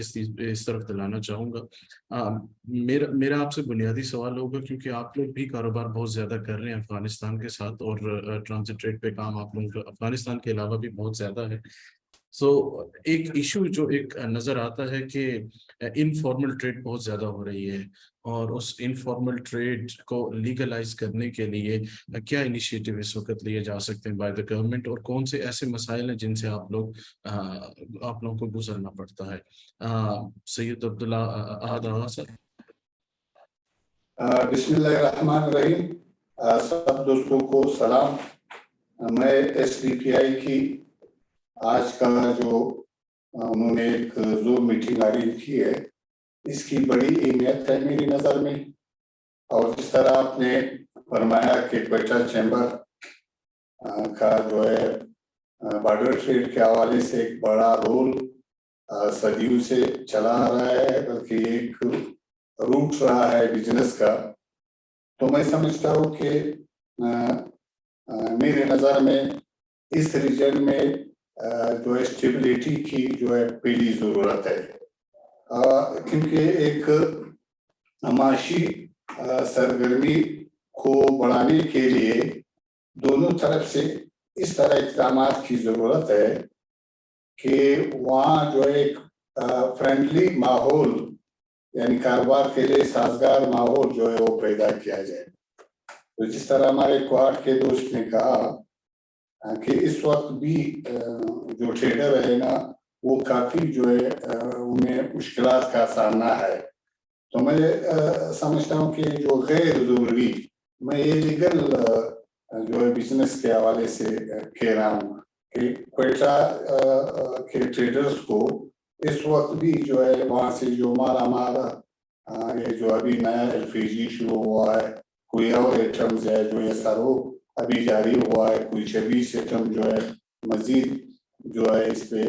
इस तरफ दिलाना चाहूँगा। मेरा आपसे बुनियादी सवाल होगा, क्योंकि आप लोग भी कारोबार बहुत ज़्यादा कर रहे हैं अफगानिस्तान के साथ, और ट्रांजिट ट्रेड पे काम आप लोगों का अफगानिस्तान के अलावा भी बहुत ज़्यादा है। सो एक इशू जो एक नज़र आता है कि इनफॉर्मल ट्रेड बहुत ज़्यादा हो रही है, और उस इनफॉर्मल ट्रेड को लीगलाइज करने के लिए क्या इनिशिएटिव इस वक्त लिए जा सकते हैं बाय द गवर्नमेंट, और कौन से ऐसे मसाइल हैं जिनसे आप लोगों को गुजरना पड़ता है। सैयद अब्दुल्ला अहद आगा सर। बिस्मिल्लाहिर्रहमानिर्रहीम। सब दोस्तों को सलाम। मैं SDPI की आज का जो उन्होंने एक ज़ूम मीटिंग अरेंज की है, इसकी बड़ी अहमियत है मेरी नज़र में। और जिस तरह आपने फरमाया कि क्वेटा चैम्बर का जो है बॉर्डर ट्रेड के हवाले से एक बड़ा रोल सदियों से चला आ रहा है, बल्कि एक रूट रहा है बिजनेस का, तो मैं समझता हूँ कि मेरे नज़र में इस रीजन में जो है स्टेबिलिटी की जो है पहली ज़रूरत है, क्योंकि एक माशी सरगर्मी को बढ़ाने के लिए दोनों तरफ से इस तरह इक़दाम की ज़रूरत है कि वहाँ जो एक फ्रेंडली माहौल, यानी कारोबार के लिए साजगार माहौल जो है वो पैदा किया जाए। तो जिस तरह हमारे क्वाड के दोस्त ने कहा कि इस वक्त भी जो ट्रेडर है ना, वो काफ़ी जो है उन्हें मुश्किलात का सामना है। तो मैं समझता हूँ कि जो गैर ज़रूरी, मैं ये लीगल जो है बिजनेस के हवाले से कह रहा हूँ कि क्वेटा के ट्रेडर्स को इस वक्त भी जो है वहाँ से जो हमारा ये जो अभी नया LPG शुरू हुआ है, कोई और आइटम्स है जो ये SRO अभी जारी हुआ है, कोई 26 आइटम जो है मजीद जो है इस पे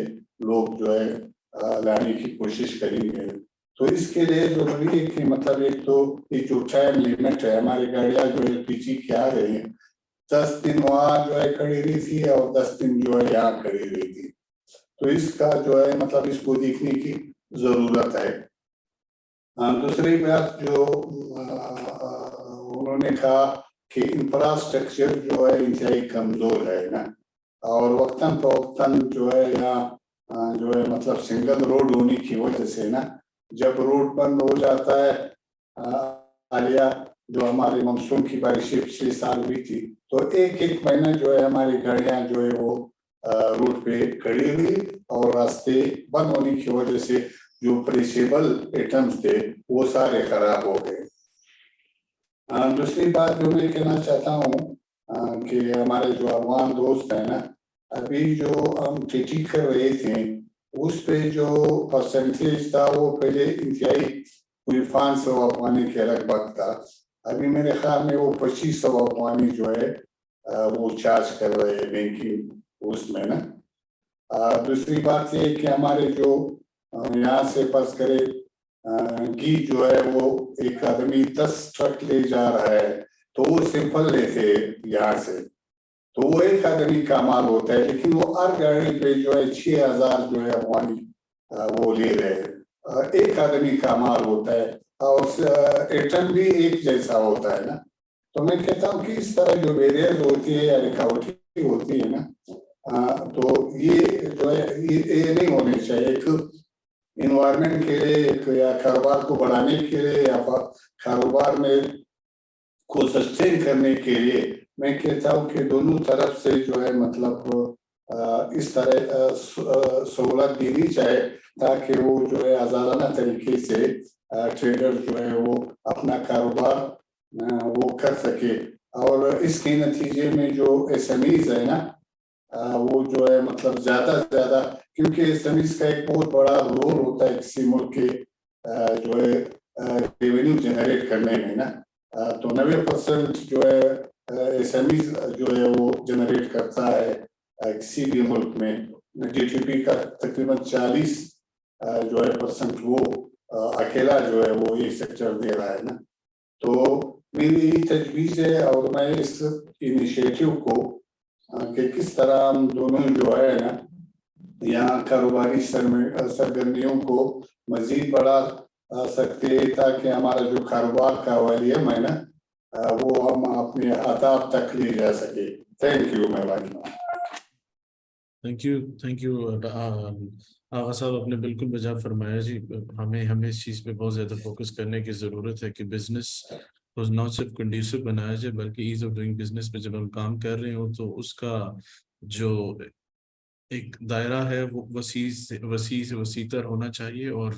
लोग जो है लाने की कोशिश करेंगे। तो इसके लिए जरूरी है कि मतलब एक तो ये जो टाइम लिमिट है, हमारी गाड़ियाँ जो LPG के आ रही हैं, 10 दिन वहाँ जो है खड़ी रही थी और 10 दिन जो है यहाँ खड़ी रही थी। तो इसका जो है मतलब इसको देखने की जरूरत है। दूसरी बात जो उन्होंने कहा कि इंफ्रास्ट्रक्चर जो है इंतहाई कमजोर है ना, और वक्तन फवक्तन जो है यहाँ जो है मतलब सिंगल रोड होने की वजह से ना, जब रोड बंद हो जाता है, आलिया जो हमारे मानसून की बारिशें पिछले साल हुई थी, तो एक महीना जो है हमारी गाड़ियाँ जो है वो रोड पे खड़ी हुई, और रास्ते बंद होने की वजह से जो प्रेशेबल आइटम्स थे वो सारे खराब हो गए। दूसरी बात जो मैं कहना चाहता हूँ कि हमारे जो अफगान दोस्त हैं ना, अभी जो हम TT कर रहे थे उस पे जो परसेंटेज था वो पहले इंतहाई कोई 500 अफगानी के लगभग था, अभी मेरे ख्याल में वो 2500 अफगानी जो है वो चार्ज कर रहे हैं बैंकिंग उसमें ना। दूसरी बात ये कि हमारे जो यहाँ से फर्ज करे घी जो है वो एक आदमी 10 ट्रक ले जा रहा है, तो वो सिंपल लेते यहाँ से, तो वो एक आदमी का माल होता है, लेकिन वो हर गाड़ी पे जो है 6000 जो है अफगानी वो ले रहे हैं, एक आदमी का माल होता है, और आइटम भी एक जैसा होता है ना। तो मैं कहता हूँ कि इस तरह जो बैरियर्स होती है या रुकावटें होती है ना, तो ये जो है ये नहीं होने चाहिए। एक इन्वायरमेंट के लिए, एक या कारोबार को बढ़ाने के लिए या कारोबार में को सस्टेन करने के लिए मैं कहता हूँ कि दोनों तरफ से जो है मतलब इस तरह सहूलत देनी चाहिए, ताकि वो जो है आज़ादाना तरीके से ट्रेडर जो है वो अपना कारोबार वो कर सके, और इसके नतीजे में जो SMEs है ना, वो जो है मतलब ज़्यादा से ज़्यादा, क्योंकि SMEs का एक बहुत बड़ा रोल होता है किसी मुल्क के जो है रेवेन्यू जनरेट करने में ना, तो 90% जो है SMEs जो है वो जनरेट करता है किसी भी मुल्क में। GDP का तकरीबन 40 जो है % वो अकेला जो है वो ये सेक्टर दे रहा है ना। तो मेरी तजवीज़ है, और मैं इस इनिशिएटिव को कि किस तरह हम दोनों जो है ना यहाँ कारोबारी सरगर्मियों को मजीद बढ़ा सकते हैं ताकि हमारा जो कारोबार का वालियम है ना वो हम अपने अहदाफ तक ले जा सके। थैंक यू मेहरबानी। थैंक यू आगा साहब, आपने बिल्कुल वजह फरमाया जी। हमें इस चीज़ पे बहुत ज़्यादा फोकस करने की ज़रूरत है कि बिजनेस को ना सिर्फ कंड्यूसिव बनाया जाए बल्कि ईज ऑफ डूइंग बिजनेस पे जब हम काम कर रहे हो तो उसका जो एक दायरा है वो वसी से वसीतर होना चाहिए। और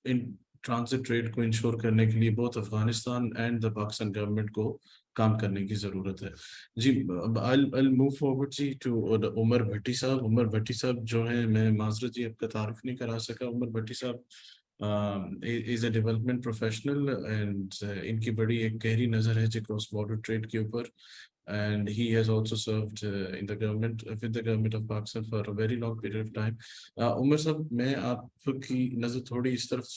इन ट्रांजिट ट्रेड को इंश्योर करने के लिए बहुत Afghanistan and the Pakistan government को काम करने की ज़रूरत है जी। I'll move forward ji to Umar Bhatti साहब। उमर भट्टी साहब जो हैं, मैं माजरत जी आपका तारुफ नहीं करा सका। उमर भट्टी साहब is a development professional and इनकी बड़ी एक गहरी नज़र है जी क्रॉस बॉर्डर ट्रेड के ऊपर। And he has also served in the government with the government of Pakistan for a very long period of time. Umar साहब, मैं आपकी नज़र थोड़ी इस तरफ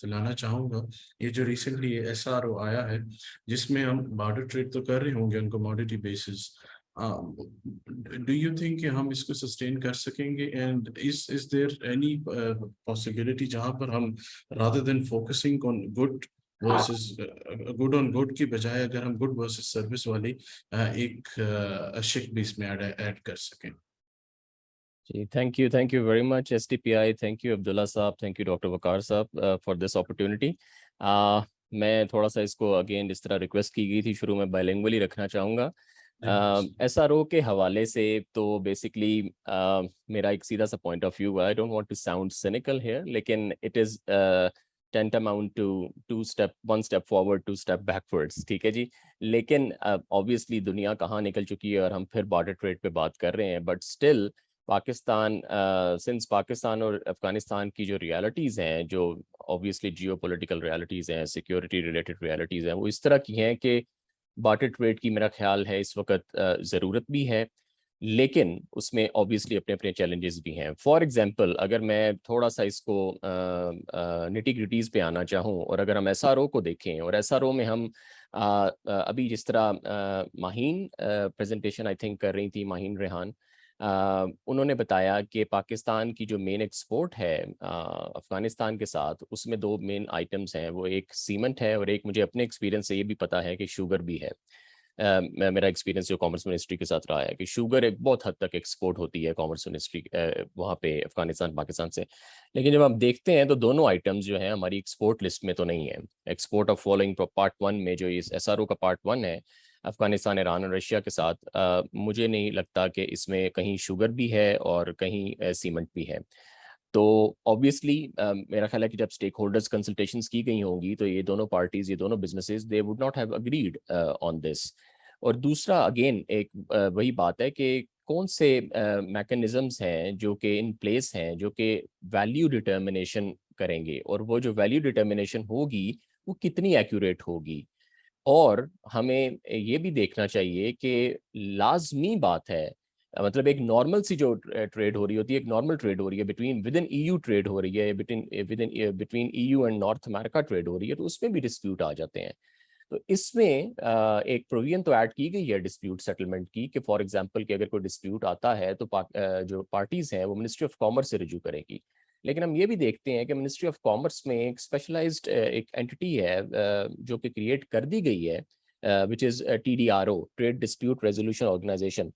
दिलाना चाहूँगा। ये जो रिसेंटली SRO आया है जिसमें हम बॉर्डर ट्रेड तो कर रहे होंगे on commodity basis, do you think कि हम इसको सस्टेन कर सकेंगे? And is there any possibility जहाँ पर हम rather than focusing on good versus good on good की बजाय अगर हम गुड वर्सेस सर्विस वाली एक शिक भी इसमें ऐड कर सकें? जी, thank you very much STPI, thank you Abdullah साहब, thank you डॉक्टर वकार साहब for this opportunity. मैं थोड़ा सा इसको अगेन जिस तरह रिक्वेस्ट की गई थी शुरू में बाइलिंगुअली रखना चाहूँगा। SRO के हवाले से तो बेसिकली मेरा एक सीधा सा पॉइंट ऑफ व्यू है। I don't want to sound cynical here, लेकिन it is tantamount to one step forward, 2 step backwards, ठीक है जी। लेकिन ऑब्वियसली दुनिया कहाँ निकल चुकी है और हम फिर बॉर्डर ट्रेड पे बात कर रहे हैं, but still Pakistan since Pakistan और अफगानिस्तान की जो रियलिटीज़ हैं, जो ऑब्वियसली जियोपॉलिटिकल रियलिटीज़ हैं, सिक्योरिटी रिलेटेड रियलिटीज़ हैं, वो इस तरह की हैं कि बॉर्डर ट्रेड की मेरा ख्याल है इस वक्त ज़रूरत भी है, लेकिन उसमें ऑब्वियसली अपने अपने चैलेंजेस भी हैं। फॉर एग्जांपल, अगर मैं थोड़ा सा इसको निटी ग्रिटीज़ पे आना चाहूँ और अगर हम SRO को देखें, और SRO में हम अभी जिस तरह माहीन प्रेजेंटेशन आई थिंक कर रही थी, माहीन रेहान, उन्होंने बताया कि पाकिस्तान की जो मेन एक्सपोर्ट है अफ़गानिस्तान के साथ, उसमें 2 मेन आइटम्स हैं। वो एक सीमेंट है और एक मुझे अपने एक्सपीरियंस से ये भी पता है कि शुगर भी है। मेरा एक्सपीरियंस जो कॉमर्स मिनिस्ट्री के साथ रहा है कि शुगर एक बहुत हद तक एक्सपोर्ट होती है कॉमर्स मिनिस्ट्री वहाँ पे अफगानिस्तान पाकिस्तान से। लेकिन जब हम देखते हैं तो दोनों आइटम्स जो हैं हमारी एक्सपोर्ट लिस्ट में तो नहीं है। एक्सपोर्ट ऑफ फॉलोइंग पार्ट 1 में जो इस SRO का पार्ट 1 है अफगानिस्तान, ईरान और रशिया के साथ, मुझे नहीं लगता कि इसमें कहीं शुगर भी है और कहीं सीमेंट भी है। तो ऑब्वियसली मेरा ख्याल है कि जब स्टेक होल्डर्स कंसल्टेशंस की गई होंगी तो ये दोनों पार्टीज, ये दोनों businesses, they would not have agreed on this. और दूसरा अगेन एक वही बात है कि कौन से मैकेनिज्म्स हैं जो कि इन प्लेस हैं जो कि वैल्यू डिटर्मिनेशन करेंगे, और वो जो वैल्यू डिटर्मिनेशन होगी वो कितनी एक्यूरेट होगी। और हमें ये भी देखना चाहिए कि लाजमी बात है, मतलब एक नॉर्मल सी जो ट्रेड हो रही होती है, एक नॉर्मल ट्रेड हो रही है विद इन EU ट्रेड हो रही है, between EU and north America trade हो रही है, तो उसमें भी डिस्प्यूट आ जाते हैं। तो इसमें एक प्रोविजन तो ऐड की गई है डिस्प्यूट सेटलमेंट की कि फॉर एग्जांपल कि अगर कोई डिस्प्यूट आता है तो जो पार्टीज हैं वो मिनिस्ट्री ऑफ कॉमर्स से रिज्यू करेगी। लेकिन हम ये भी देखते हैं कि मिनिस्ट्री ऑफ कॉमर्स में एक स्पेशलाइज्ड एक एंटिटी है जो कि क्रिएट कर दी गई है, which is TDRO, trade dispute resolution organisation.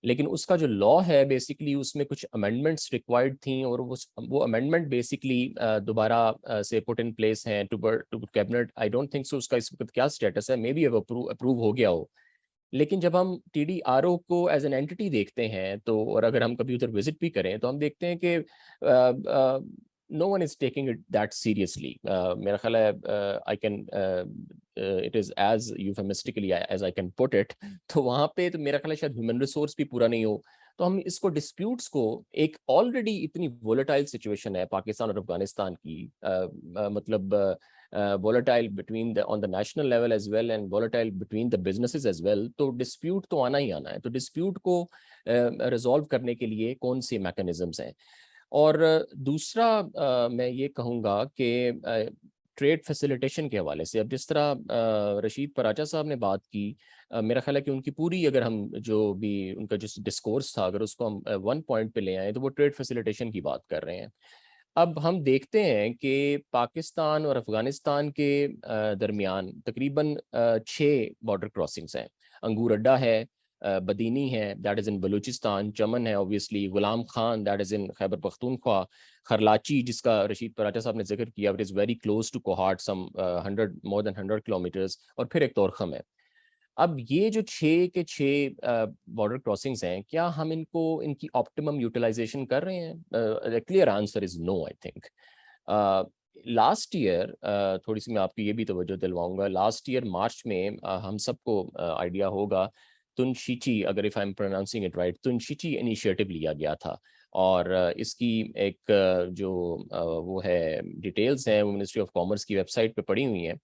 लेकिन उसका जो लॉ है बेसिकली उसमें कुछ अमेंडमेंट्स रिक्वायर्ड थी, और वो अमेंडमेंट बेसिकली दोबारा से पुट इन प्लेस हैं to cabinet. I don't think so उसका इस वक्त क्या स्टेटस है, मे बी अब अप्रूव हो गया हो। लेकिन जब हम TDRO को एज एन एंटिटी देखते हैं तो, और अगर हम कभी उधर विजिट भी करें तो हम देखते हैं कि no one is taking it that seriously. मेरा ख्याल है I can it is as euphemistically as I can put it. तो वहाँ पे तो मेरा ख्याल है शायद ह्यूमन रिसोर्स भी पूरा नहीं हो। तो हम इसको डिस्प्यूट्स को, एक ऑलरेडी इतनी वोलेटाइल सिचुएशन है पाकिस्तान और अफगानिस्तान की, मतलब volatile between on the national level as well and volatile between the businesses as well, तो dispute तो आना ही आना है। तो dispute को resolve करने के लिए कौन सी mechanisms हैं। और दूसरा मैं ये कहूँगा कि ٹریڈ فیسیلیٹیشن کے حوالے سے اب جس طرح رشید پراچا صاحب نے بات کی, میرا خیال ہے کہ ان کی پوری اگر ہم جو بھی ان کا جو ڈسکورس تھا اگر اس کو ہم 1 پوائنٹ پہ لے آئیں تو وہ ٹریڈ فیسیلیٹیشن کی بات کر رہے ہیں. اب ہم دیکھتے ہیں کہ پاکستان اور افغانستان کے درمیان تقریباً 6 بارڈر کراسنگز ہیں. انگور اڈا ہے, بدینی ہے, دیٹ از ان بلوچستان, چمن ہے obviously, Ghulam Khan that is in Khyber Pakhtunkhwa, Kharlachi جس کا رشید پراچا صاحب نے ذکر کیا it is very close to Kohat some 100 more than 100 kilometres, اور پھر ایک تورخم ہے. اب یہ جو 6 کے 6 بارڈر کراسنگز ہیں, کیا ہم ان کو ان کی آپٹیمم یوٹیلائزیشن کر رہے ہیں؟ Clear answer is no. I think last year, تھوڑی سی میں آپ کی یہ بھی توجہ دلواؤں گا, لاسٹ ایئر مارچ میں ہم سب کو آئیڈیا ہوگا تنشیچی, اگر if I am pronouncing it right, تنشیچی انیشیٹو لیا گیا تھا, اور اس کی ایک جو وہ ہے ڈیٹیلز ہیں وہ منسٹری آف کامرس کی ویب سائٹ پہ پڑی ہوئی ہیں,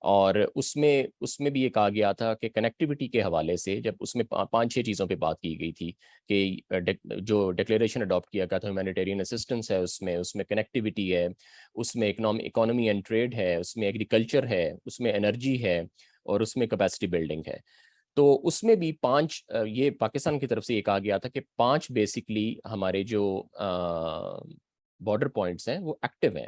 اور اس میں بھی یہ کہا گیا تھا کہ کنیکٹیوٹی کے حوالے سے جب اس میں 5-6 چیزوں پہ بات کی گئی تھی کہ جو ڈکلیریشن اڈاپٹ کیا گیا تھا ہیومینیٹیرین اسسٹنس ہے, اس میں کنیکٹیوٹی ہے, اس میں اکانومی اینڈ ٹریڈ ہے, اس میں ایگریکلچر ہے, اس میں انرجی ہے, اور اس میں کیپیسٹی بلڈنگ ہے. تو اس میں بھی 5 یہ پاکستان کی طرف سے یہ کہا گیا تھا کہ 5 بیسکلی ہمارے جو بارڈر پوائنٹس ہیں وہ ایکٹیو ہیں.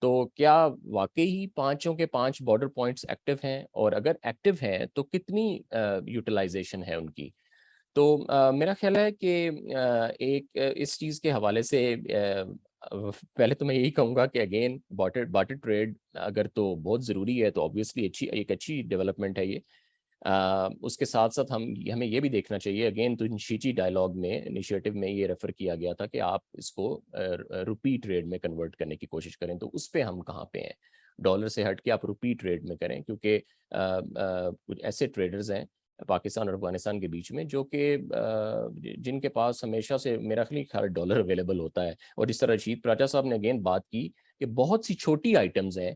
تو کیا واقعی 5 کے 5 بارڈر پوائنٹس ایکٹیو ہیں, اور اگر ایکٹیو ہیں تو کتنی یوٹیلائزیشن ہے ان کی؟ تو میرا خیال ہے کہ ایک اس چیز کے حوالے سے پہلے تو میں یہی کہوں گا کہ اگین بارٹر ٹریڈ اگر تو بہت ضروری ہے تو obviously ایک اچھی ڈیولپمنٹ ہے یہ. اس کے ساتھ ساتھ ہمیں یہ بھی دیکھنا چاہیے, اگین تو شیچی ڈائلاگ میں انیشیٹو میں یہ ریفر کیا گیا تھا کہ آپ اس کو روپی ٹریڈ میں کنورٹ کرنے کی کوشش کریں, تو اس پہ ہم کہاں پہ ہیں؟ ڈالر سے ہٹ کے آپ روپی ٹریڈ میں کریں, کیونکہ کچھ ایسے ٹریڈرز ہیں پاکستان اور افغانستان کے بیچ میں جو کہ جن کے پاس ہمیشہ سے میرا خیال ڈالر اویلیبل ہوتا ہے. اور جس طرح رشید پراچا صاحب نے اگین بات کی کہ بہت سی چھوٹی آئٹمز ہیں,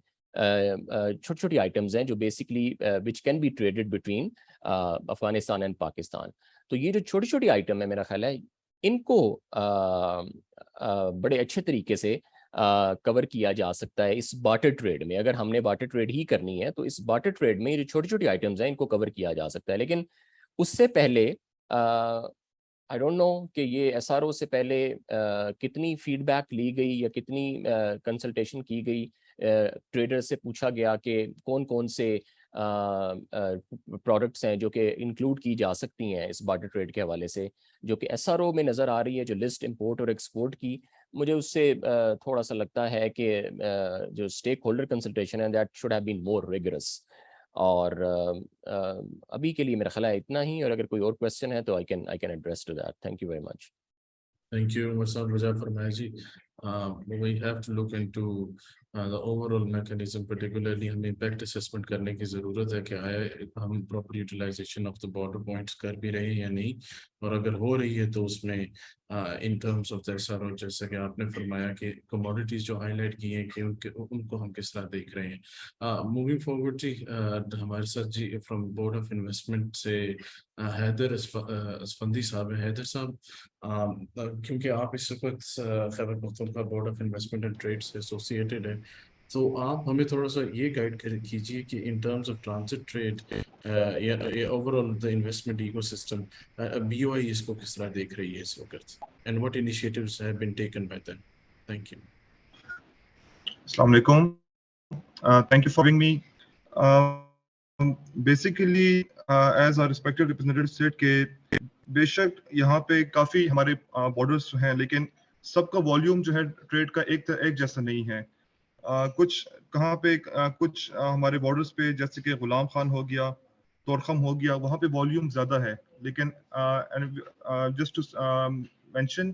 چھوٹی آئٹمز ہیں جو basically which can be traded between Afghanistan and Pakistan. تو یہ جو چھوٹی چھوٹی آئٹم ہے میرا خیال ہے ان کو بڑے اچھے طریقے سے کور کیا جا سکتا ہے اس بارٹر ٹریڈ میں. اگر ہم نے بارٹر ٹریڈ ہی کرنی ہے تو اس بارٹر ٹریڈ میں یہ جو چھوٹی چھوٹی آئٹمز ہیں ان کو کور کیا جا سکتا ہے. لیکن اس سے پہلے آئی ڈونٹ نو کہ یہ ایس آر او سے پہلے کتنی فیڈ بیک لی گئی یا کتنی کنسلٹیشن کی گئی, ٹریڈر سے پوچھا گیا کہ کون کون سے پروڈکٹس ہیں جو کہ انکلوڈ کی جا سکتی ہیں اس بارٹر ٹریڈ کے حوالے سے, جو کہ ایس آر او میں نظر آ رہی ہے جو لسٹ امپورٹ اور ایکسپورٹ کی. مجھے اس سے تھوڑا سا لگتا ہے کہ جو اسٹیک ہولڈر کنسلٹیشن ہے that should have been more rigorous. اور ابھی کے لیے میرا خیال ہے اتنا ہی, اور اگر کوئی اور کویسچن ہے تو I can address to that. Thank you very much. Thank you, Mr. Muzaffer Maji. We have to look into the overall mechanism, particularly ہمیں impact assessment کرنے کی ضرورت ہے کہ ہم proper utilization of the border points کر بھی رہے ہیں یا نہیں, اور اگر ہو رہی ہے تو اس میں in terms of the SRO جیسا کہ آپ نے فرمایا کہ commodities جو ہائی لائٹ کی ہیں کہ ان کو ہم کس طرح دیکھ رہے ہیں. Moving forward جی, ہمارے ساتھ جی from Board of Investment سے حیدر اسفندی صاحب ہیں. حیدر صاحب, کیونکہ آپ اس وقت Khyber Pakhtunkhwa board of investment and trade سے ایسوسیٹیڈ ہے, تو آپ ہمیں تھوڑا سا یہ گائیڈ کیجیے کہ in terms of transit trade یا overall the investment ecosystem B O I اس کو کس طرح دیکھ رہی ہے اس وقت, and what initiatives have been taken by them. Thank you. السلام علیکم. Thank you for having me. Basically, as our respective representatives said کہ بے شک یہاں پہ کافی ہمارے بارڈرز ہیں, لیکن سب کا والیوم جو ہے ٹریڈ کا ایک جیسا نہیں ہے. کچھ کہاں پہ کچھ ہمارے بارڈرز پہ جیسے کہ غلام خان ہو گیا, تورخم ہو گیا, وہاں پہ والیوم زیادہ ہے. لیکن just to mention,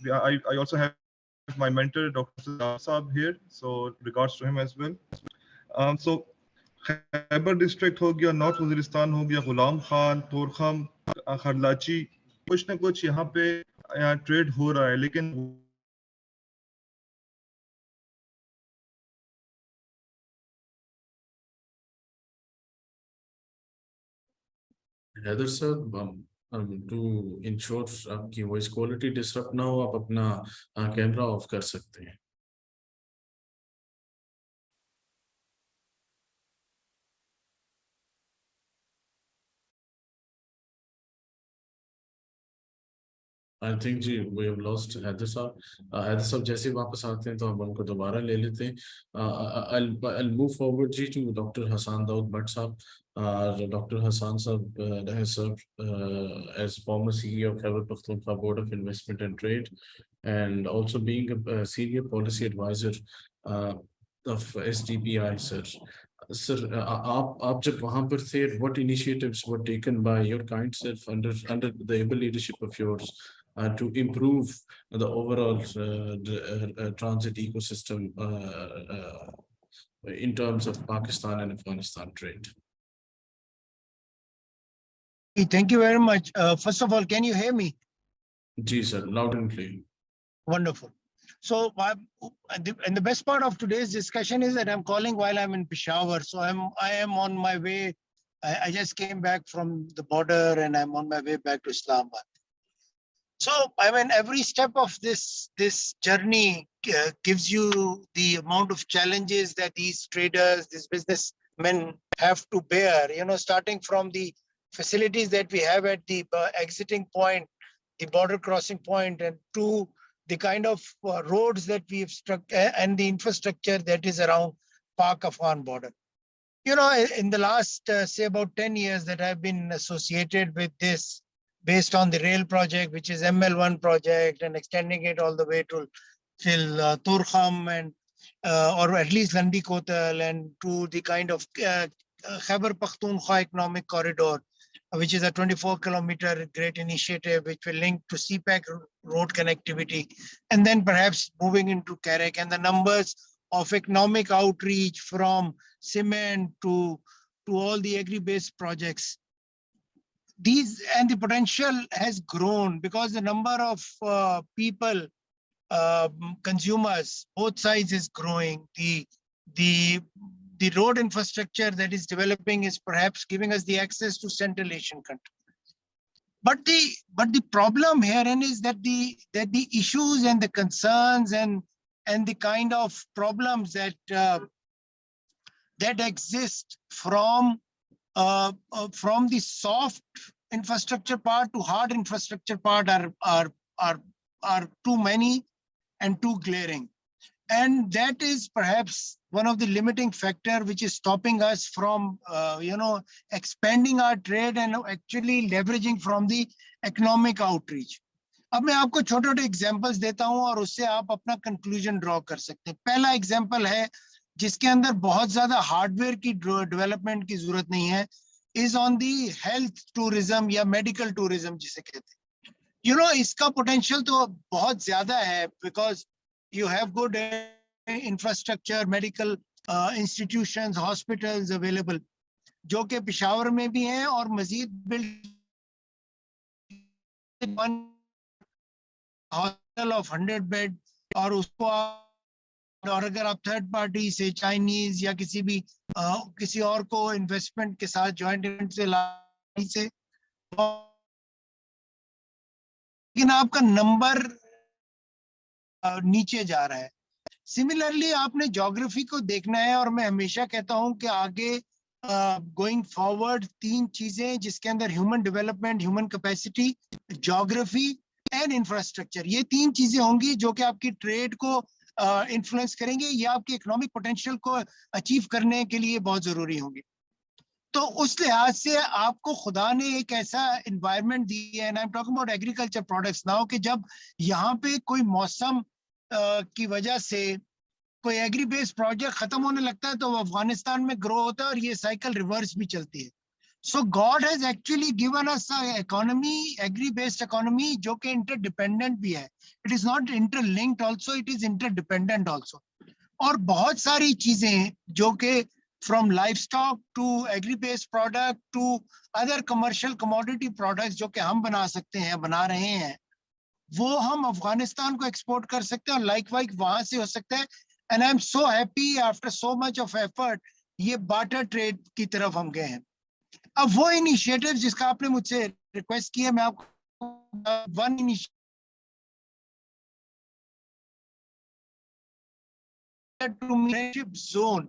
I also have my mentor Dr. Saab here, so regards to him as well. So Khyber district ہو گیا, نارتھ وزیرستان ہو گیا, غلام خان, تورخم, خرلاچی, کچھ نہ کچھ یہاں پہ ٹریڈ ہو رہا ہے. لیکن حیدر صاحب, ٹو انشور آپ کی وائس کوالٹی ڈسٹرب نہ ہو, آپ اپنا کیمرہ آف کر سکتے ہیں. I think ji we have lost Haider साहब. हैदर साहब जैसे वापस आते हैं तो हम उनको दोबारा ले लेते हैं. I'll move forward ji to Dr. Hassan Daud Bhatt साहब. Dr. Hassan साहब has served as former CEO of Khyber Pakhtunkhwa Board of Investment and Trade, and also being a senior policy advisor of SDPI, sir. Sir, आप जब वहाँ पर थे, what initiatives were taken by your kind self under the able leadership of yours to improve the overall transit ecosystem in terms of Pakistan and Afghanistan trade? Thank you very much. First of all, can you hear me? Ji sir, loud and clear. Wonderful. So, and the best part of today's discussion is that I'm calling while I'm in Peshawar. So I am on my way. I just came back from the border and I'm on my way back to Islamabad. So, I mean, every step of this journey gives you the amount of challenges that these traders, these businessmen have to bear, you know, starting from the facilities that we have at the exiting point, the border crossing point, and to the kind of roads that we've struck and the infrastructure that is around Pak-Afghan border. You know, in the last, say about 10 years that I've been associated with this, based on the rail project, which is ML1 project, and extending it all the way to till Turkham and or at least Landi Kotal, and to the kind of Khyber Pakhtunkhwa economic corridor, which is a 24-kilometer great initiative, which will link to CPEC road connectivity, and then perhaps moving into Carrick, and the numbers of economic outreach from cement to all the agri-based projects. These and the potential has grown because the number of people, consumers, both sides is growing. The road infrastructure that is developing is perhaps giving us the access to Central Asian countries. But the problem herein is that the issues and the concerns and the kind of problems that that exist from the soft infrastructure part to hard infrastructure part are too many and too glaring. And that is perhaps one of the limiting factor which is stopping us from, you know, expanding our trade and actually leveraging from the economic outreach. अब मैं आपको छोटे-छोटे examples देता हूं और उससे आप अपना conclusion draw कर सकते हैं. पहला example है जिसके अंदर बहुत ज्यादा हार्डवेयर की डेवलपमेंट की जरूरत नहीं है, is on the health tourism या medical tourism जिसे कहते हैं. You know, इसका potential तो बहुत ज्यादा है because you have good infrastructure, medical institutions, hospitals available, जो कि पेशावर में भी हैं और मजीद बिल्ड हॉस्पिटल ऑफ 100 बेड, और उसको और अगर आप थर्ड पार्टी से चाइनीज या किसी भी किसी और को इन्वेस्टमेंट के साथ जॉइंट इवेंट से लाने से, लेकिन आपका नंबर नीचे जा रहा है. सिमिलरली आपने ज्योग्राफी को देखना है, और मैं हमेशा कहता हूं कि आगे गोइंग फॉरवर्ड तीन चीजें जिसके अंदर human development, human capacity, geography and infrastructure, ये तीन चीजें होंगी जो कि आपकी ट्रेड को इन्फ्लुएंस करेंगे या आपकी इकोनॉमिक पोटेंशियल को अचीव करने के लिए बहुत जरूरी होंगे. तो उस लिहाज से आपको खुदा ने एक ऐसा एनवायरनमेंट दी है, and I am talking about agriculture products now, कि जब यहाँ पे कोई मौसम की वजह से कोई एग्री बेस्ड प्रोजेक्ट खत्म होने लगता है तो अफगानिस्तान में ग्रो होता है और ये साइकिल रिवर्स भी चलती है. So God has actually given us economy, agri based economy, जो कि इंटरडिपेंडेंट भी है. It is not interlinked also, it is interdependent also. और बहुत सारी चीजें जो कि from livestock to agri based product to other commercial commodity products जो कि हम बना सकते हैं, बना रहे हैं, वो हम अफगानिस्तान को एक्सपोर्ट कर सकते हैं और लाइक वहां से हो सकता है. And I am so happy after so much of effort ये बार्टर ट्रेड की तरफ हम गए हैं. अब वो इनिशिएटिव जिसका आपने मुझसे रिक्वेस्ट किया, मैं आपको one initiative zone,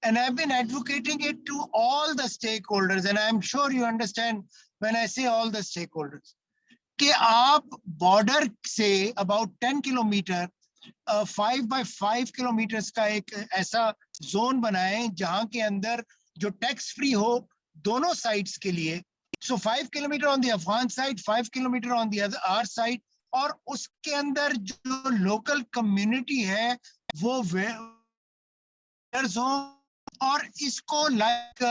and I've been advocating it to all the stakeholders, and I'm sure you understand when I say all the stakeholders. کہ آپ بارڈر سے اباؤٹ 10 کلومیٹر 5 by 5 کلومیٹرز کا ایک ایسا زون بنائیں جہاں کے اندر جو ٹیکس فری ہو دونوں سائڈس کے لیے. So 5 kilometre on the Afghan side, 5 kilometre on the our side, اور اس کے اندر جو لوکل کمیونٹی ہے وہ ہوں, اور اس کو لائک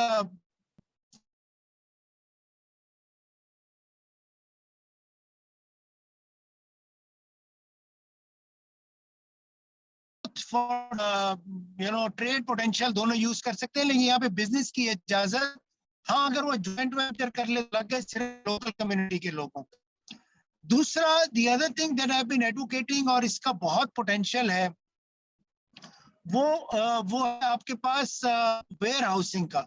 ٹریڈ پوٹینشیل دونوں یوز کر سکتے ہیں, لیکن یہاں پہ بزنس کی اجازت ہاں اگر وہ جوائنٹ وینچر کر لے لگ گئے صرف لوکل کمیونٹی کے لوگوں. دوسرا the other thing that I been advocating, اور اس کا بہت پوٹینشیل ہے, وہ ہے آپ کے پاس ویئر ہاؤسنگ کا,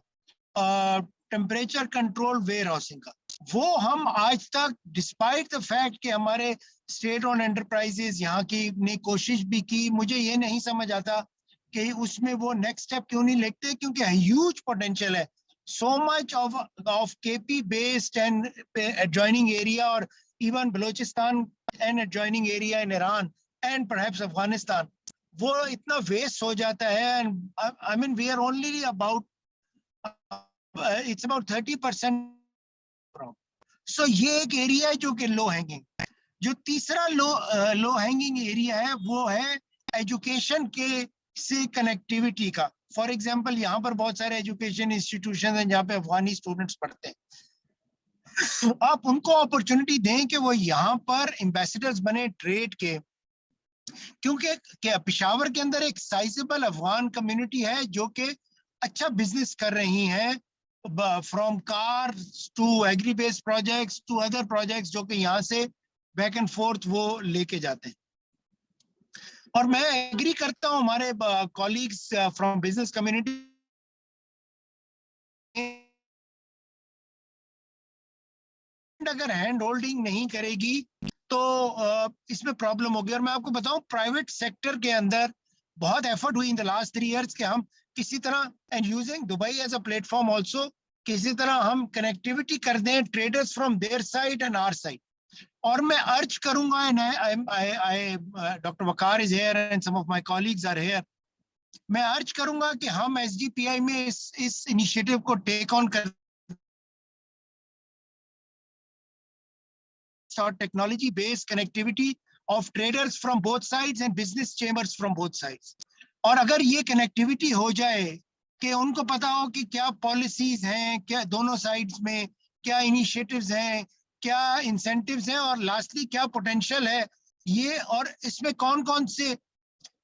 ٹیمپریچر کنٹرول ویئر ہاؤسنگ کا. وہ ہم آج تک ڈسپائٹ دا فیکٹ کہ ہمارے اسٹیٹ اون انٹرپرائزز یہاں کی نے کوشش بھی کی, مجھے یہ نہیں سمجھ آتا کہ اس میں وہ نیکسٹ اسٹیپ کیوں نہیں لیتے, کیونکہ ہیوج پوٹینشیل ہے. So much of KP based and adjoining area, or even Balochistan and adjoining area in Iran and perhaps Afghanistan, وہ اتنا ویسٹ ہو جاتا ہے. And I mean we are only about it's about 30%. So یہ ایک area ہے جو کہ لو hanging. جو تیسرا لو ہینگنگ ایریا ہے وہ ہے ایجوکیشن کے سے کنیکٹیوٹی کا. فار ایگزامپل یہاں پر بہت سارے ایجوکیشن انسٹیٹیوشن ہیں جہاں پہ افغانی اسٹوڈنٹس پڑھتے ہیں. آپ ان کو اپرچونٹی دیں کہ وہ یہاں پر ایمبیسیڈرز بنے ٹریڈ کے, کیونکہ پشاور کے اندر ایک سائزبل افغان کمیونٹی ہے جو کہ اچھا بزنس کر رہی ہیں, from cars to agri based projects to other projects, جو کہ یہاں سے بیک اینڈ فورتھ وہ لے کے جاتے ہیں. اور میں ایگری کرتا ہوں ہمارے کولیگز فرام بزنس کمیونٹی اگر ہینڈ ہولڈنگ نہیں کرے گی تو اس میں پرابلم ہوگی. اور میں آپ کو بتاؤں پرائیویٹ سیکٹر کے اندر بہت ایفرٹ ہوئی ان دا لاسٹ 3 years کہ ہم کسی طرح and using Dubai as a platform also, کسی طرح ہم کنیکٹیوٹی کر دیں traders from their side and our side. اور میں ارج کروں گا, doctor Waqar is here and some of my colleagues are here, میں ارج کروں گا کہ ہم ایس ڈی پی آئی میں اس انیشیٹو کو ٹیک آن کر technology based connectivity of traders from both sides and business chambers from both sides. اور اگر یہ کنیکٹیوٹی ہو جائے کہ ان کو پتا ہو کہ کیا پالیسیز ہیں, کیا دونوں سائڈز میں کیا انیشیٹوز ہیں, کیا انسینٹیوز ہیں, اور لاسٹلی کیا پوٹینشیل ہے یہ, اور اس میں کون کون سے.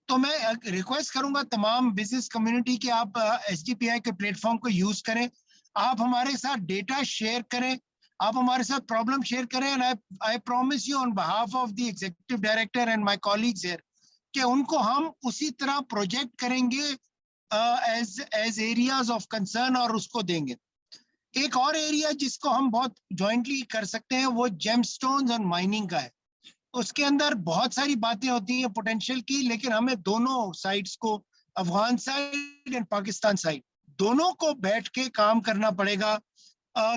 تو میں ریکویسٹ کروں گا تمام بزنس کمیونٹی کہ آپ ایس ڈی پی آئی کے پلیٹ فارم کو یوز کریں, آپ ہمارے ساتھ ڈیٹا شیئر کریں, آپ ہمارے ساتھ پرابلم شیئر کریں. And I promise you on behalf of the executive director and my colleagues here کہ ان کو ہم اسی طرح پروجیکٹ کریں گے as areas of concern اور اس کو دیں گے. ایک اور ایریا جس کو ہم بہت جوائنٹلی کر سکتے ہیں وہ جیم سٹونز اور مائننگ کا ہے. اس کے اندر بہت ساری باتیں ہوتی ہیں پوٹینشیل کی, لیکن ہمیں دونوں سائڈس کو, Afghan side and Pakistan side, دونوں کو بیٹھ کے کام کرنا پڑے گا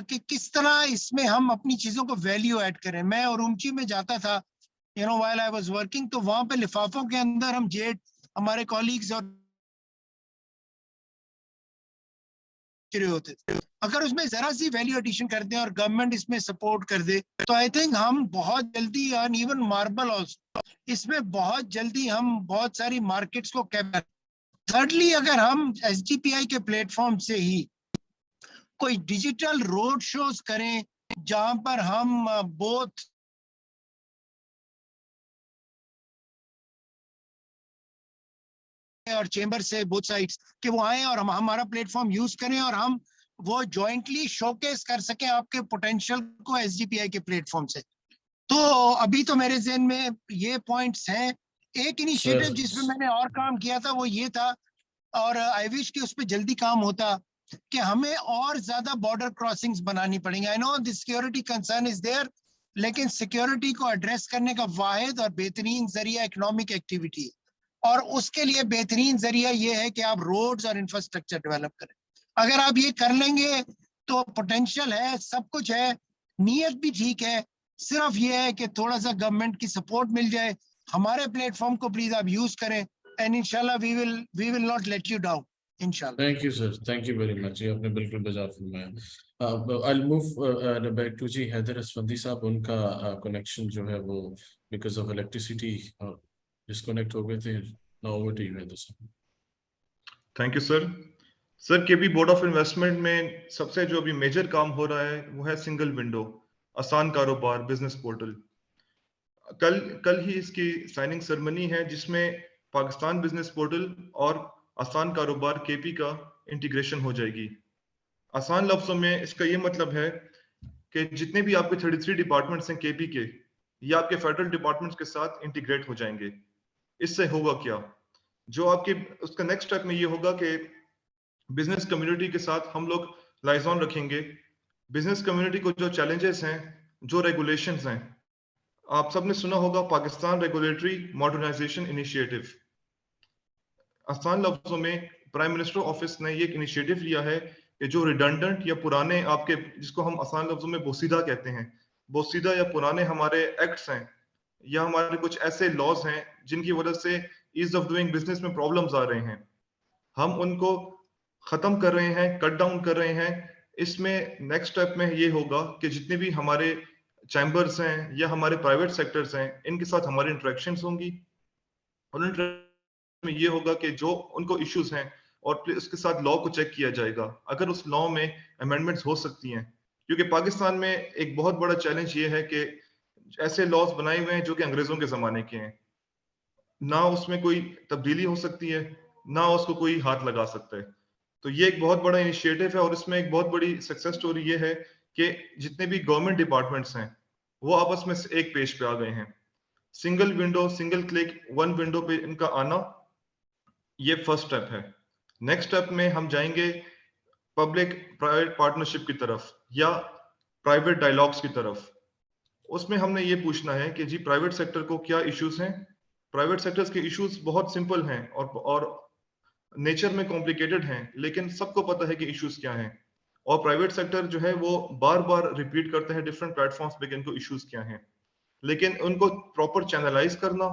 کہ کس طرح اس میں ہم اپنی چیزوں کو ویلیو ایڈ کریں. میں ارومچی میں جاتا تھا while I was working, تو وہاں پہ لفافوں کے اندر ہم جیٹ ہمارے کولیگز اور ہوتے تھے. اگر اس میں ذرا سی ویلیو ایڈیشن کرتے ہیں اور گورنمنٹ اس میں سپورٹ کر دے تو آئی تھنک ہم بہت جلدی, اینڈ ایون ماربل آلسو, اس میں بہت جلدی ہم بہت ساری مارکیٹس کو کیپچر. تھرڈلی اگر ہم ایس ڈی پی آئی کے پلیٹ فارم سے ہی کوئی ڈیجیٹل روڈ شوز کریں جہاں پر ہم بوتھ اور چیمبر سے بوتھ سائڈس کہ وہ آئیں اور ہم ہمارا پلیٹ فارم یوز کریں اور ہم وہ جوائنٹلی شوکیس کر سکیں آپ کے پوٹینشیل کو ایس ڈی پی آئی کے پلیٹ فارم سے. تو ابھی تو میرے ذہن میں یہ پوائنٹس ہیں. ایک انیشیٹو جس میں نے اور کام کیا تھا وہ یہ تھا, اور آئی وش کہ اس پہ جلدی کام ہوتا, کہ ہمیں اور زیادہ بارڈر کراسنگز بنانی پڑیں گے. آئی نو دی سیکورٹی کنسرن از دیئر, لیکن سیکورٹی کو ایڈریس کرنے کا واحد اور بہترین ذریعہ اکنامک ایکٹیویٹی ہے, اور اس کے لیے بہترین ذریعہ یہ ہے کہ آپ روڈز اور انفراسٹرکچر ڈیولپ کریں. اگر آپ یہ کر لیں گے تو پوٹینشیل ہے, سب کچھ ہے, نیت بھی ٹھیک ہے, सिर्फ ये है कि थोड़ा सा गवर्नमेंट की सपोर्ट मिल जाए, हमारे प्लेटफॉर्म को प्लीज आप यूज करें, एंड इंशाल्लाह we will not let you down इंशाल्लाह. Thank you, sir. Thank you very much. ये आपने बिल्कुल बजा फरमाया. I'll move back to जी हैदर असफंदी साहब. उनका connection जो है वो because of electricity disconnect हो गए थे. Now over to you, Haider साहब. Thank you sir. Sir KB board of investment में सबसे जो अभी मेजर काम हो रहा है वो है सिंगल विंडो, आसान कारोबार बिजनेस पोर्टल. कल ही इसकी साइनिंग सेरेमनी है जिसमें पाकिस्तान बिजनेस पोर्टल और आसान कारोबार केपी का इंटीग्रेशन हो जाएगी. आसान लफ्जों में इसका ये मतलब है कि जितने भी आपके 33 डिपार्टमेंट्स हैं केपी के, ये आपके फेडरल डिपार्टमेंट्स के साथ इंटीग्रेट हो जाएंगे. इससे होगा क्या, जो आपके उसका नेक्स्ट स्टेप में ये होगा कि बिजनेस कम्युनिटी के साथ हम लोग लाइजॉन रखेंगे. बिजनेस कम्युनिटी को जो चैलेंजेस हैं, जो रेगुलेशंस हैं, आप सबने सुना होगा पाकिस्तान रेगुलेटरी मॉडर्नाइजेशन इनिशिएटिव. आसान लफ्जों में प्राइम मिनिस्टर ऑफिस ने ये एक इनिशिएटिव लिया है कि जो रिडंडेंट या पुराने आपके, जिसको हम आसान लफ्जों में बोसीदा कहते हैं, बोसीदा या पुराने हमारे एक्ट्स हैं या हमारे कुछ ऐसे लॉज हैं जिनकी वजह से ईज ऑफ डूइंग बिजनेस में प्रॉब्लम्स आ रहे हैं, हम उनको खत्म कर रहे हैं, कट डाउन कर रहे हैं. इसमें नेक्स्ट स्टेप में ये होगा कि जितने भी हमारे चैम्बर्स हैं या हमारे प्राइवेट सेक्टर्स हैं, इनके साथ हमारी इंटरेक्शंस होंगी और में ये होगा कि जो उनको इश्यूज हैं और फिर उसके साथ लॉ को चेक किया जाएगा अगर उस लॉ में अमेंडमेंट्स हो सकती हैं. क्योंकि पाकिस्तान में एक बहुत बड़ा चैलेंज ये है कि ऐसे लॉज बनाए हुए हैं जो कि अंग्रेजों के जमाने के हैं, ना उसमें कोई तब्दीली हो सकती है, ना उसको कोई हाथ लगा सकता है. तो ये एक बहुत बड़ा इनिशिएटिव है और इसमें एक बहुत बड़ी सक्सेस स्टोरी ये है कि जितने भी गवर्नमेंट डिपार्टमेंट्स हैं वो आपस में एक पेज पे आ गए हैं. Single window, single click, one window पे इनका आना, ये फर्स्ट स्टेप है. नेक्स्ट स्टेप में हम जाएंगे पब्लिक प्राइवेट पार्टनरशिप की तरफ या प्राइवेट डायलॉग्स की तरफ. उसमें हमने ये पूछना है कि जी प्राइवेट सेक्टर को क्या इश्यूज हैं. प्राइवेट सेक्टर्स के इश्यूज बहुत सिंपल हैं और नेचर में कॉम्प्लिकेटेड हैं, लेकिन सबको पता है कि इश्यूज क्या हैं. और प्राइवेट सेक्टर जो है वो बार बार रिपीट करते हैं डिफरेंट प्लेटफॉर्म्स पे कि इनको इश्यूज क्या हैं, लेकिन उनको प्रॉपर चैनलाइज करना,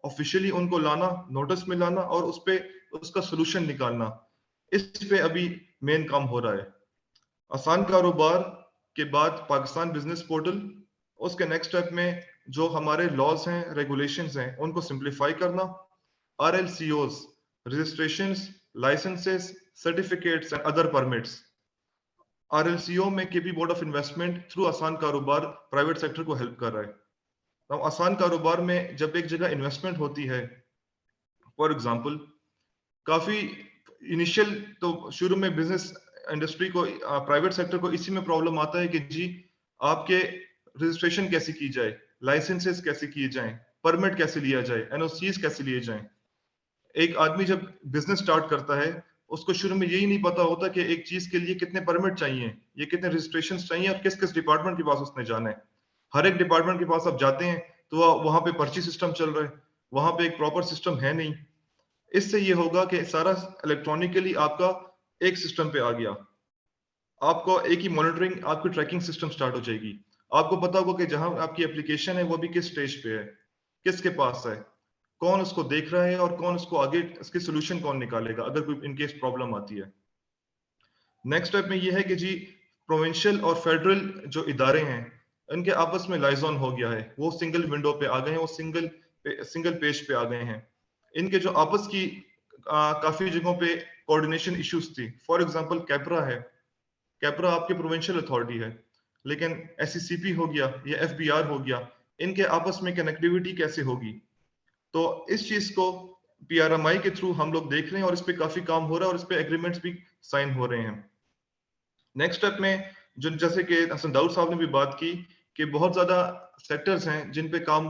ऑफिशियली उनको लाना, नोटिस में लाना और उस पे उसका सोल्यूशन निकालना, इस पे अभी मेन काम हो रहा है. आसान कारोबार के बाद पाकिस्तान बिजनेस पोर्टल, उसके नेक्स्ट स्टेप में जो हमारे लॉज हैं, रेगुलेशंस हैं, उनको सिंप्लीफाई करना. RLCOs, registrations, licences, certificates and other permits. RLCO में KP board of investment through आसान कारोबार प्राइवेट सेक्टर को हेल्प कर रहा है. तो आसान कारोबार में जब एक जगह इन्वेस्टमेंट होती है, फॉर एग्जांपल काफी इनिशियल तो शुरू में बिजनेस इंडस्ट्री को, प्राइवेट सेक्टर को इसी में प्रॉब्लम आता है कि जी आपके रजिस्ट्रेशन कैसे की जाए, लाइसेंसेस कैसे किए जाएं, परमिट कैसे लिया जाए, NOCs कैसे लिए जाएं. एक आदमी जब बिजनेस स्टार्ट करता है उसको शुरू में यही नहीं पता होता कि एक चीज के लिए कितने परमिट चाहिए, ये कितने रजिस्ट्रेशन चाहिए और किस किस डिपार्टमेंट के पास उसने जाना है. हर एक डिपार्टमेंट के पास आप जाते हैं तो वहां पे पर्ची सिस्टम चल रहा है, वहां पे एक प्रॉपर सिस्टम है नहीं. इससे ये होगा कि सारा इलेक्ट्रॉनिकली आपका एक सिस्टम पे आ गया, आपको एक ही मॉनिटरिंग, आपकी ट्रैकिंग सिस्टम स्टार्ट हो जाएगी. आपको पता होगा कि जहां आपकी एप्लीकेशन है वो भी किस स्टेज पे है, किसके पास है, कौन उसको देख रहा है और कौन उसको आगे इसके सोल्यूशन कौन निकालेगा अगर कोई इनकेस प्रॉब्लम आती है. नेक्स्ट स्टेप में ये है कि जी प्रोविंशियल और फेडरल जो इदारे हैं इनके आपस में लाइजॉन हो गया है, वो सिंगल विंडो पे आ गए हैं, वो सिंगल पेज पे आ गए हैं. इनके जो आपस की काफी जगहों पे कोऑर्डिनेशन इश्यूज थी. फॉर एग्जांपल कैपरा है, कैपरा आपकी प्रोविंशियल अथॉरिटी है, लेकिन SECP हो गया या FBR हो गया, इनके आपस में कनेक्टिविटी कैसे होगी. तो इस चीज को PRMI के थ्रू हम लोग देख रहे हैं और इस पे काफी काम हो रहा है और इस पे एग्रीमेंट्स भी साइन हो रहे हैं. नेक्स्ट स्टेप में जो जैसे कि हसन दाऊद साहब ने भी बात की कि बहुत ज्यादा सेक्टर्स हैं जिन पे काम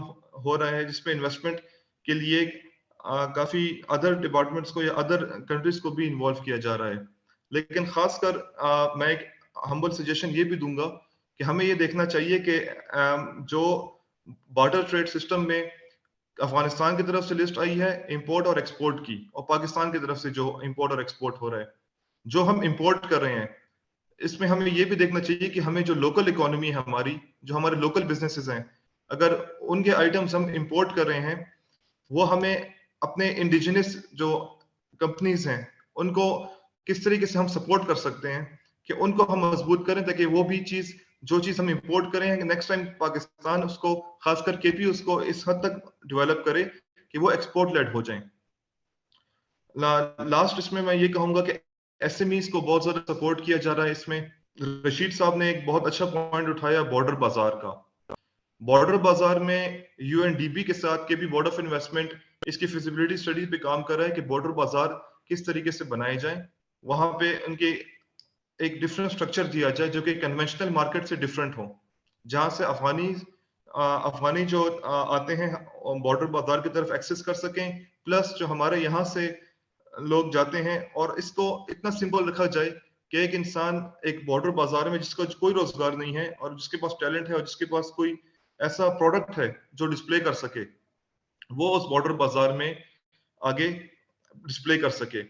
हो रहा है, जिसपे इन्वेस्टमेंट के लिए काफी अदर डिपार्टमेंट्स को या अदर कंट्रीज को भी इन्वॉल्व किया जा रहा है. लेकिन खासकर मैं एक हम्बल सजेशन ये भी दूंगा कि हमें ये देखना चाहिए कि जो बार्टर ट्रेड सिस्टम में अफगानिस्तान की तरफ से लिस्ट आई है इंपोर्ट और एक्सपोर्ट की, और पाकिस्तान की तरफ से जो इंपोर्ट और एक्सपोर्ट हो रहा है, जो हम इंपोर्ट कर रहे हैं اس میں ہمیں یہ بھی دیکھنا چاہیے کہ ہمیں جو لوکل اکانومی ہے ہماری, جو ہمارے لوکل بزنسز ہیں, اگر ان کے آئٹمس ہم امپورٹ کر رہے ہیں, وہ ہمیں اپنے انڈیجنس جو کمپنیز ہیں ان کو کس طریقے سے ہم سپورٹ کر سکتے ہیں کہ ان کو ہم مضبوط کریں, تاکہ وہ بھی جو چیز ہم امپورٹ کریں نیکسٹ ٹائم پاکستان اس کو, خاص کر کے پی, اس کو اس حد تک ڈیولپ کرے کہ وہ ایکسپورٹ لیڈ ہو جائیں. لاسٹ اس میں یہ کہوں گا کہ ایس ایم ایز کو بہت زیادہ سپورٹ کیا جا رہا ہے. اس میں رشید صاحب نے ایک بہت اچھا پوائنٹ اٹھایا بارڈر بازار کا. بارڈر بازار میں یو این ڈی بی کے ساتھ کے بھی بورڈ آف انویسٹمنٹ اس کی فیزیبلٹی اسٹڈی پہ کام کر رہا ہے کہ بارڈر بازار کس طریقے سے بنائے جائیں, وہاں پہ ان کے ایک ڈفرنٹ اسٹرکچر دیا جائے جو کہ کنونشنل مارکیٹ سے ڈفرنٹ ہو, جہاں سے افغانی جو آتے ہیں بارڈر بازار کی طرف ایکسس کر سکیں, پلس جو ہمارے یہاں سے لوگ جاتے ہیں. اور اس کو اتنا سمپل رکھا جائے کہ ایک انسان ایک بارڈر بازار میں جس کو کوئی روزگار نہیں ہے اور جس کے پاس ٹیلنٹ ہے اور جس کے پاس کوئی ایسا پروڈکٹ ہے جو ڈسپلے کر سکے, وہ اس بارڈر بازار میں آگے ڈسپلے کر سکے.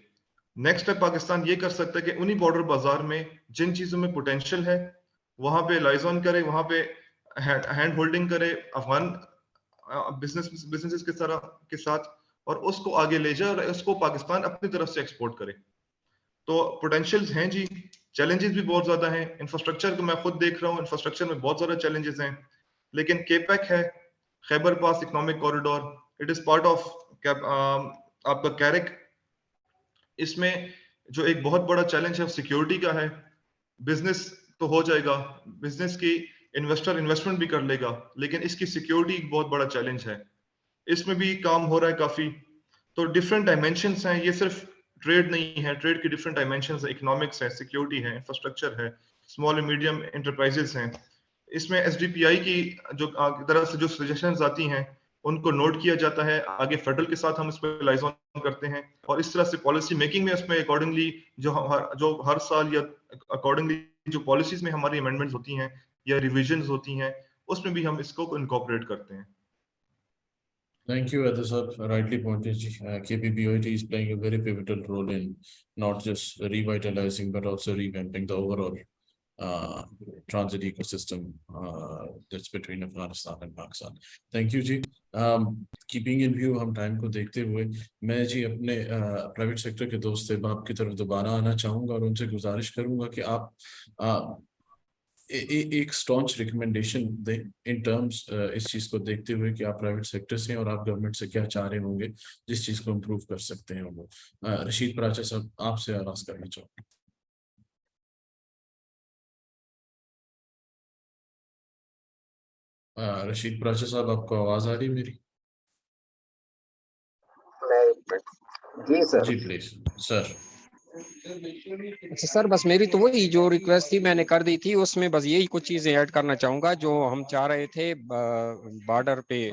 نیکسٹ اسٹیپ پاکستان یہ کر سکتا ہے کہ انہی بارڈر بازار میں جن چیزوں میں پوٹینشیل ہے وہاں پہ لائزون کرے, وہاں پہ ہینڈ ہولڈنگ کرے افغان بزنسز کے ساتھ, اور اس کو آگے لے جائے اور اس کو پاکستان اپنی طرف سے ایکسپورٹ کرے. تو پوٹینشیلز ہیں جی, چیلنجز بھی بہت زیادہ ہیں. انفراسٹرکچر کو میں خود دیکھ رہا ہوں, انفراسٹرکچر میں بہت زیادہ چیلنجز ہیں, لیکن کے پیک ہے, Khyber pass economic corridor, it is part of آپ کا کیرک. اس میں جو ایک بہت بڑا چیلنج ہے سیکیورٹی کا ہے. بزنس تو ہو جائے گا, بزنس کی انویسٹمنٹ بھی کر لے گا, لیکن اس کی سیکیورٹی ایک بہت بڑا چیلنج ہے. اس میں بھی کام ہو رہا ہے کافی. تو ڈفرینٹ ڈائمینشنس ہیں, یہ صرف ٹریڈ نہیں ہے, ٹریڈ کی ڈفرینٹ ڈائمینشنس ہیں, اکنامکس ہے, سیکیورٹی ہے, انفراسٹرکچر ہے, اسمال اینڈ میڈیم انٹرپرائزز ہیں. اس میں ایس ڈی پی آئی کی جو طرف سے جو سجیشنز آتی ہیں ان کو نوٹ کیا جاتا ہے, آگے فیڈرل کے ساتھ ہم اس پہ لائزون کرتے ہیں, اور اس طرح سے پالیسی میکنگ میں اس میں اکارڈنگلی جو ہر سال یا اکارڈنگلی جو پالیسیز میں ہماری امینڈمنٹس ہوتی ہیں یا ریویژنز ہوتی ہیں, اس میں بھی ہم اس کو انکارپوریٹ کرتے ہیں. Thank you, Adesab. Rightly pointed. KPBOIT is playing a very pivotal role in not just revitalizing but also revamping the overall transit ecosystem that's between Afghanistan and Pakistan. Thank you, Ji. Keeping in view ہم time کو دیکھتے ہوئے میں جی اپنے private sector کے دوست احباب کی طرف دوبارہ آنا چاہوں گا اور ان سے گزارش کروں گا کہ آپ ایک اسٹانچ ریکمنڈیشن دیں ان ٹرمز اس چیز کو دیکھتے ہوئے کہ آپ پرائیویٹ سیکٹر سے اور آپ گورنمنٹ سے کیا چاہ رہے ہوں گے جس چیز کو امپروو کر سکتے ہیں وہ. رشید پراچا صاحب آپ سے آغاز کرنا چاہوں گا. رشید پراچا صاحب آپ کو آواز آ رہی میری؟ جی سر. جی پلیز سر. اچھا سر, بس میری تو وہی جو ریکویسٹ تھی میں نے کر دی تھی, اس میں بس یہی کچھ چیزیں ایڈ کرنا چاہوں گا جو ہم چاہ رہے تھے بارڈر پہ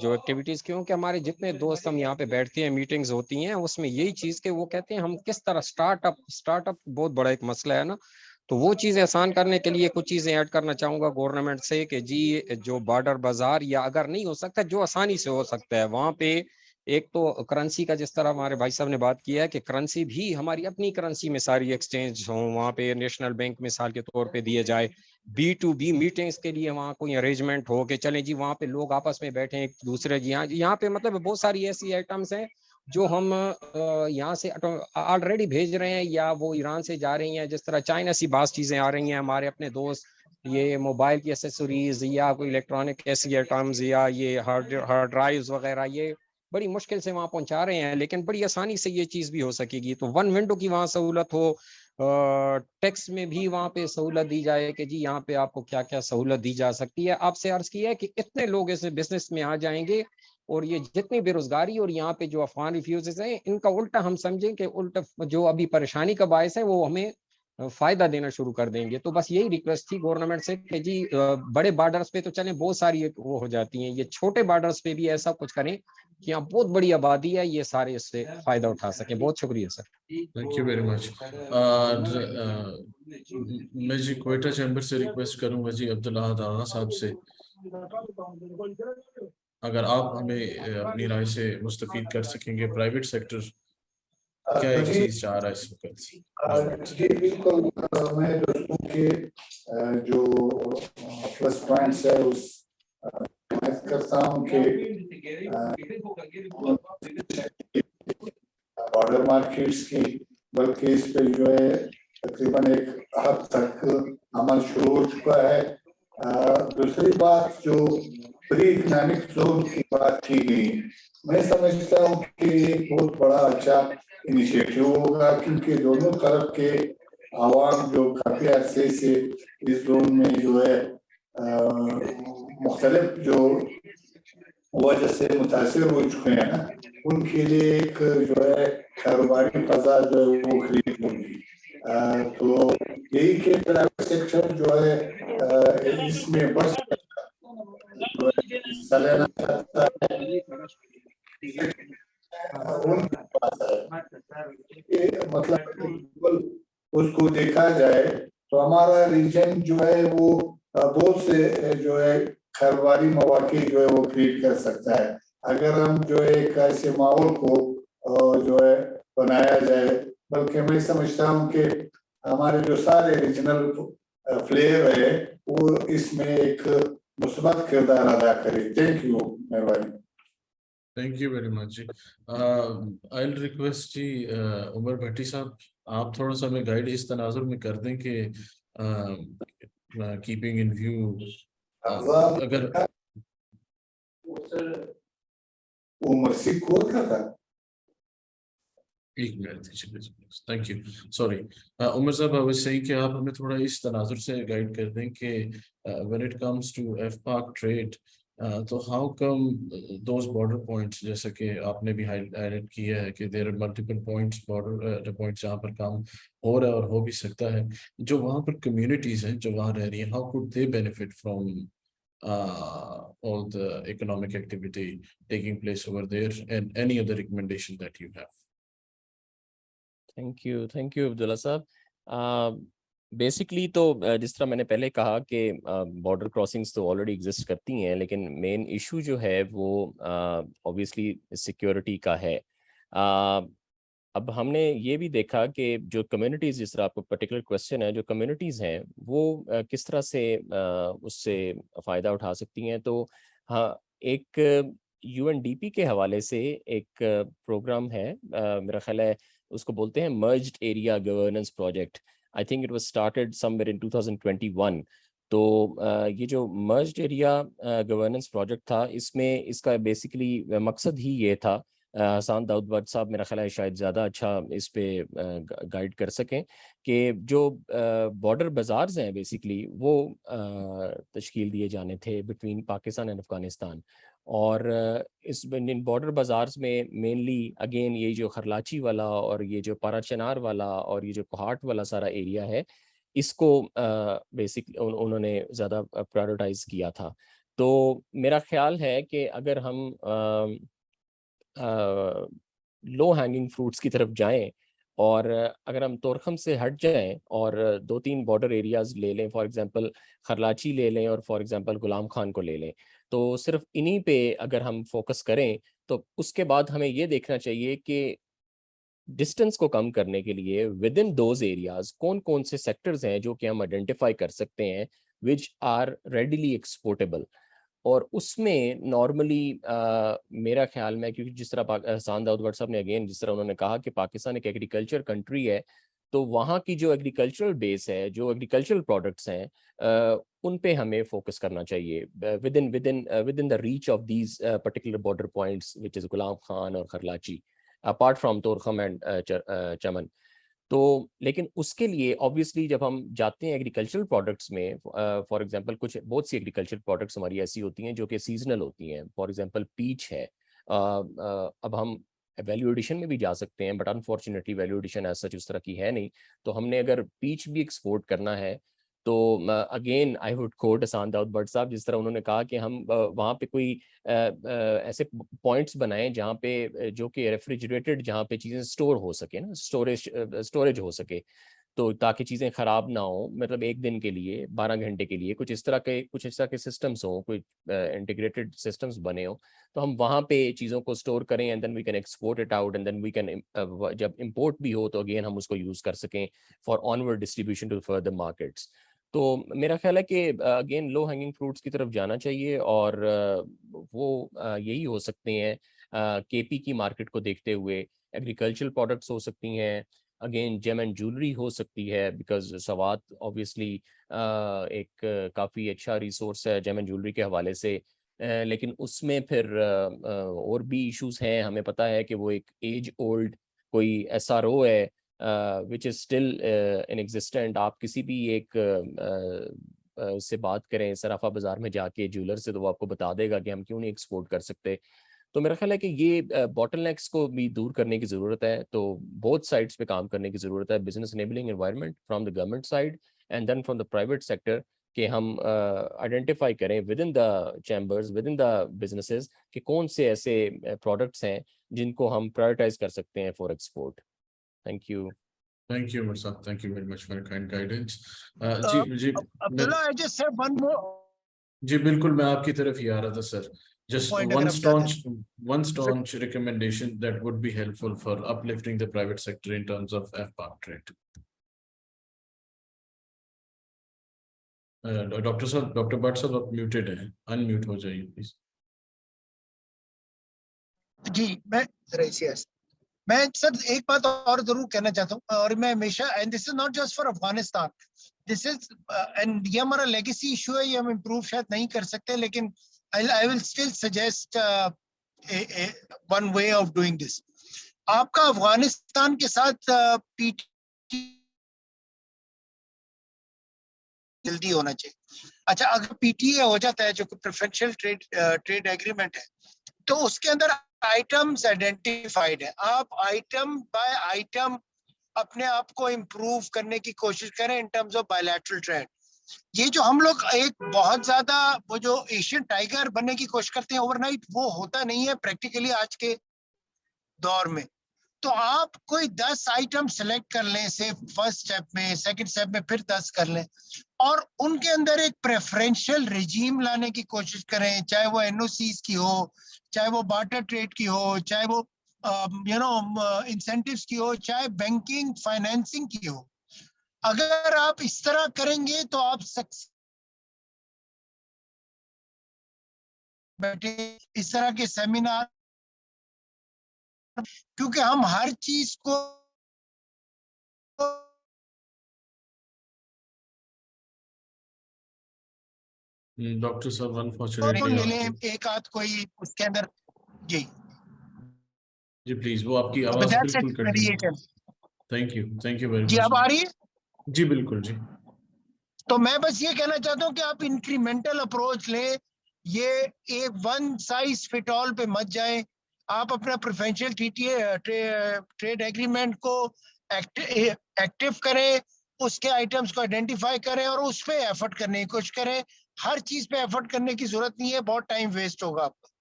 جو ایکٹیویٹیز, کیونکہ ہمارے جتنے دوست ہم یہاں پہ بیٹھتے ہیں میٹنگز ہوتی ہیں اس میں یہی چیز کہ وہ کہتے ہیں ہم کس طرح اسٹارٹ اپ بہت بڑا ایک مسئلہ ہے نا, تو وہ چیزیں آسان کرنے کے لیے کچھ چیزیں ایڈ کرنا چاہوں گا گورنمنٹ سے کہ جی جو بارڈر بازار یا اگر نہیں ہو سکتا جو آسانی سے ہو سکتا ہے وہاں پہ ایک تو کرنسی کا, جس طرح ہمارے بھائی صاحب نے بات کیا ہے کہ کرنسی بھی ہماری اپنی کرنسی میں ساری ایکسچینج ہوں, وہاں پہ نیشنل بینک مثال کے طور پہ دیے جائے, B2B میٹنگز کے لیے وہاں کوئی ارینجمنٹ ہو کہ چلیں جی وہاں پہ لوگ آپس میں بیٹھیں ایک دوسرے, یہاں پہ مطلب بہت ساری ایسی آئٹمس ہیں جو ہم یہاں سے آلریڈی بھیج رہے ہیں یا وہ ایران سے جا رہی ہیں, جس طرح چائنا سے بعض چیزیں آ رہی ہیں, ہمارے اپنے دوست یہ موبائل کی ایسیسریز یا کوئی الیکٹرانک ایسی آئٹمز یا یہ ہارڈ ڈرائیوز وغیرہ یہ بڑی مشکل سے وہاں پہنچا رہے ہیں, لیکن بڑی آسانی سے یہ چیز بھی ہو سکے گی. تو 1 ونڈو کی وہاں سہولت ہو, ٹیکس میں بھی وہاں پہ سہولت دی جائے کہ جی یہاں پہ آپ کو کیا کیا سہولت دی جا سکتی ہے. آپ سے عرض کیا ہے کہ اتنے لوگ ایسے بزنس میں آ جائیں گے اور یہ جتنی بے روزگاری اور یہاں پہ جو افغان ریفیوجز ہیں ان کا الٹا ہم سمجھیں کہ الٹا جو ابھی پریشانی کا باعث ہے وہ ہمیں فائدہ دینا شروع کر دیں گے. تو بس یہی ریکویسٹ تھی گورنمنٹ سے کہ جی بڑے بارڈرز پہ تو چلیں بہت ساری وہ ہو جاتی ہیں, یہ چھوٹے بارڈرز پہ بھی ایسا کچھ کریں کہ یہاں بہت بڑی آبادی ہے, یہ سارے اس سے فائدہ اٹھا سکیں. بہت شکریہ sir. Thank you very much. میں جی کوئٹہ چیمبر سے ریکویسٹ کروں گا جی عبداللہ داغا صاحب سے, اگر آپ ہمیں اپنی رائے سے مستفید کر سکیں گے. پرائیویٹ سیکٹر क्या एक जी चीज चाह रहा है इस वक्त? जी बिल्कुल, मैं दोस्तों के जो प्लस पॉइंट्स है उस मैं करता हूँ कि बॉर्डर मार्केट्स की, बल्कि इस पे जो है तकरीबन एक हद तक अमल शुरू हो चुका है। दूसरी बात जो प्री इकोनॉमिक जोन की बात की गई, मैं समझता हूँ कि एक बहुत बड़ा अच्छा इनिशिएटिव होगा, क्योंकि दोनों तरफ के आवाम जो काफी अरसे से इस जोन में जो है मुख्तलिफ जो वजह से मुतासर हो चुके हैं ना, उनके लिए एक जो है कारोबारी फजा जो है वो खरीद होगी। तो यही के प्राइवेट सेक्टर जो है इसमें बढ़ जो है हिस्सा लेना चाहता है, उनके पास है। मतलब उसको देखा जाए तो हमारा रीजन जो है वो बहुत से जो है कारोबारी मौके जो है वो क्रिएट कर सकता है, अगर हम जो है एक ऐसे माहौल को जो है बनाया जाए। बल्कि मैं समझता हूँ कि हमारे जो सारे रीजनल प्लेयर है वो इसमें एक मुस्बत किरदार अदा करे। थैंक यू, मेहरबानी। थैंक यू वेरी मच जी। आई विल रिक्वेस्ट जी उमर भट्टी साहब, आप थोड़ा सा हमें गाइड इस तनाजुर में कर दें कि कीपिंग इन व्यू अगर वो मस्जिद खोल रहा था। एक minute thank you, sorry Umar साहब, आई वाज सेइंग कि आप हमें थोड़ा इस तनाजुर से गाइड कर दें कि when it comes to AfPak trade, तो how come those border points, जैसे कि आपने भी हाईलाइट किया है कि there are multiple points, border points जहाँ पर काम हो रहा है और हो भी सकता है, जो वहाँ पर कम्युनिटीज हैं जो वहाँ रह रही हैं, how could they benefit from all the economic activity taking place over there, and any other recommendation that you have? Thank you Abdullah साहब। बेसिकली तो जिस तरह मैंने पहले कहा कि बॉर्डर क्रॉसिंग्स तो ऑलरेडी एग्जिस्ट करती हैं, लेकिन मेन इशू जो है वो ऑब्वियसली सिक्योरिटी का है। अब हमने ये भी देखा कि जो कम्युनिटीज़, जिस तरह आपको पर्टिकुलर क्वेश्चन है, जो कम्युनिटीज़ हैं वो किस तरह से उससे फ़ायदा उठा सकती हैं। तो हाँ, एक यूएनडीपी के हवाले से एक प्रोग्राम है, मेरा ख्याल है उसको बोलते हैं merged area governance project. I think it was started somewhere in 2021। तो ये जो मर्ज्ड एरिया गवर्नेंस प्रोजेक्ट था, इसमें इसका बेसिकली मकसद ही ये था, हसन दाऊद भट्ट साहब मेरा ख्याल है शायद ज़्यादा अच्छा इस पे गाइड कर सकें, कि जो बॉर्डर बाज़ार्स हैं बेसिकली वो तश्कील दिए जाने थे बिटवीन पाकिस्तान एंड अफ़गानिस्तान। और इस इन बॉर्डर बाज़ार्स में मेनली अगेन ये जो खरलाची वाला और ये जो पाराचनार वाला और ये जो कोहाट वाला सारा एरिया है, इसको बेसिकली उन्होंने ज़्यादा प्रायोरिटाइज़ किया था। तो मेरा ख्याल है कि अगर हम लो हैंगिंग फ्रूट्स की तरफ जाएं, और अगर हम तोरखम से हट जाएं और 2-3 बॉर्डर एरियाज ले लें, फॉर एग्जांपल खरलाची ले लें और फॉर एग्जांपल गुलाम खान को ले लें, तो सिर्फ इन्हीं पे अगर हम फोकस करें, तो उसके बाद हमें ये देखना चाहिए कि डिस्टेंस को कम करने के लिए विद इन दोज एरियाज कौन कौन से सेक्टर्स हैं जो कि हम आइडेंटिफाई कर सकते हैं विच आर रेडिली एक्सपोर्टेबल। और उसमें नॉर्मली मेरा ख्याल में, क्योंकि जिस तरह हसन दाऊद भट्ट साहब ने अगेन जिस तरह उन्होंने कहा कि पाकिस्तान एक एग्रीकल्चर कंट्री है, तो वहाँ की जो एग्रीकल्चरल बेस है, जो एग्रीकल्चरल प्रोडक्ट्स हैं, उन पे हमें फोकस करना चाहिए within the reach of these particular border points which is Ghulam Khan और Kharlachi, apart from Torkham and Chaman. तो लेकिन उसके लिए ऑब्वियसली जब हम जाते हैं एग्रीकल्चरल प्रोडक्ट्स में, फॉर एग्जांपल कुछ बहुत सी एग्रीकल्चरल प्रोडक्ट्स हमारी ऐसी होती हैं जो कि सीजनल होती हैं, फॉर एग्जांपल पीच है। अब हम वैल्यू एडिशन में भी जा सकते हैं, बट अनफॉर्चुनेटली वैल्यू एडिशन ऐसा उस तरह की है नहीं। तो हमने अगर पीच भी एक्सपोर्ट करना है, तो again I would quote Hasan Daud Bhatt साहब, जिस तरह उन्होंने कहा कि हम वहाँ पे कोई ऐसे पॉइंट्स बनाएं जहाँ पे जो कि रेफ्रिजरेटेड, जहाँ पे चीज़ें स्टोर हो सके ना, स्टोरेज हो सके। تو تاکہ چیزیں خراب نہ ہوں, مطلب ایک دن کے لیے 12 گھنٹے کے لیے کچھ اس طرح کے سسٹمس ہوں, کوئی انٹیگریٹڈ سسٹمس بنے ہوں, تو ہم وہاں پہ چیزوں کو اسٹور کریں and then we can export it out and then we can, جب امپورٹ بھی ہو تو اگین ہم اس کو یوز کر سکیں for onward distribution to further markets. تو میرا خیال ہے کہ اگین لو ہینگنگ فروٹس کی طرف جانا چاہیے, اور وہ یہی ہو سکتے ہیں کے پی کی مارکیٹ کو دیکھتے ہوئے. ایگریکلچرل پروڈکٹس ہو سکتی ہیں, اگین جیم اینڈ جولری ہو سکتی ہے, بیکاز سوات اوبیسلی ایک کافی اچھا ریسورس ہے جیم اینڈ جولری کے حوالے سے, لیکن اس میں پھر اور بھی ایشوز ہیں. ہمیں پتہ ہے کہ وہ ایک ایج اولڈ کوئی ایس آر او ہے وچ از اسٹل ان ایگزسٹنٹ. آپ کسی بھی ایک سے بات کریں صرافہ بازار میں جا کے جیولر سے, تو وہ آپ کو بتا دے گا کہ ہم کیوں نہیں ایکسپورٹ کر سکتے. تو میرا خیال ہے کہ یہ باٹل نیکس کو بھی دور کرنے کی ضرورت ہے. تو بہت سائڈس پہ کام کرنے کی ضرورت ہے, business enabling environment from the government side and then from the private sector, کہ ہم آئیڈینٹیفائی کریں within the chambers, within the businesses, کہ کون سے ایسے پروڈکٹس ہیں جن کو ہم پرائیورٹائز کر سکتے ہیں for export. Thank you. Thank you, Mursal. Thank you very much for your kind guidance. جی Abdullah, I just said one more. جی بالکل, میں آپ کی طرف ہی آ رہا تھا سر. Just Point one اگر آپ چاہتے staunch recommendation that would be helpful for uplifting the private sector in terms of FPAC trade. Doctor صاحب, ڈاکٹر بٹ صاحب آپ میوٹیڈ ہیں, انمیوٹ ہو جائیے پلیز. جی میں سر ایک بات اور ضرور کہنا چاہتا ہوں, اور میں ہمیشہ, and this is not just for Afghanistan, this is, and یہ ہمارا لیگیسی ایشو ہے, یہ ہم امپروو شاید نہیں کر سکتے, لیکن I will still suggest one way of doing this. آپ کا افغانستان کے ساتھ پی ٹی جلدی ہونا چاہیے. اچھا, اگر پی ٹی اے ہو جاتا ہے جو کہ پریفرنشل ٹریڈ ایگریمنٹ ہے, تو اس کے اندر آئٹمس آئیڈینٹیفائڈ ہے. آپ آئٹم بائی آئٹم اپنے آپ کو امپروو کرنے کی کوشش کریں in terms of bilateral trade. یہ جو ہم لوگ ایک بہت زیادہ وہ جو ایشین ٹائیگر بننے کی کوشش کرتے ہیں اوور نائٹ, وہ ہوتا نہیں ہے پریکٹیکلی آج کے دور میں. تو آپ کوئی 10 آئٹم سلیکٹ کر لیں, سے فرسٹ اسٹیپ میں, سیکنڈ اسٹیپ میں پھر 10 کر لیں, اور ان کے اندر ایک پریفرنشل رجیم لانے کی کوشش کریں, چاہے وہ این او سیز کی ہو, چاہے وہ بارٹر ٹریڈ کی ہو, چاہے وہ انسینٹیوز کی ہو, چاہے بینکنگ فائنینسنگ کی ہو. اگر آپ اس طرح کریں گے تو آپ بیٹھے اس طرح کے سیمینار, کیونکہ ہم ہر چیز کو ڈاکٹر صاحب انفارچونیٹلی لے لیں ایک آدھ کوئی اس کے اندر. جی جی پلیز, وہ آپ کی آواز بالکل کٹ رہی ہے. تھینک یو ویری جی مچ. اب آ رہی ہے؟ جی بالکل. جی تو میں بس یہ کہنا چاہتا ہوں کہ آپ انکریمنٹل اپروچ لیں, یہ ایک ون سائز فٹ آل پہ مت جائیں. آپ اپنا پریفرنشل ٹریڈ ایگریمنٹ کو ایکٹیو کریں, اس کے آئٹمس کو آئیڈینٹیفائی کریں اور اس پہ ایفرٹ کرنے کی کوشش کریں. ہر چیز پہ ایفرٹ کرنے کی ضرورت نہیں ہے, بہت ٹائم ویسٹ ہوگا آپ کا.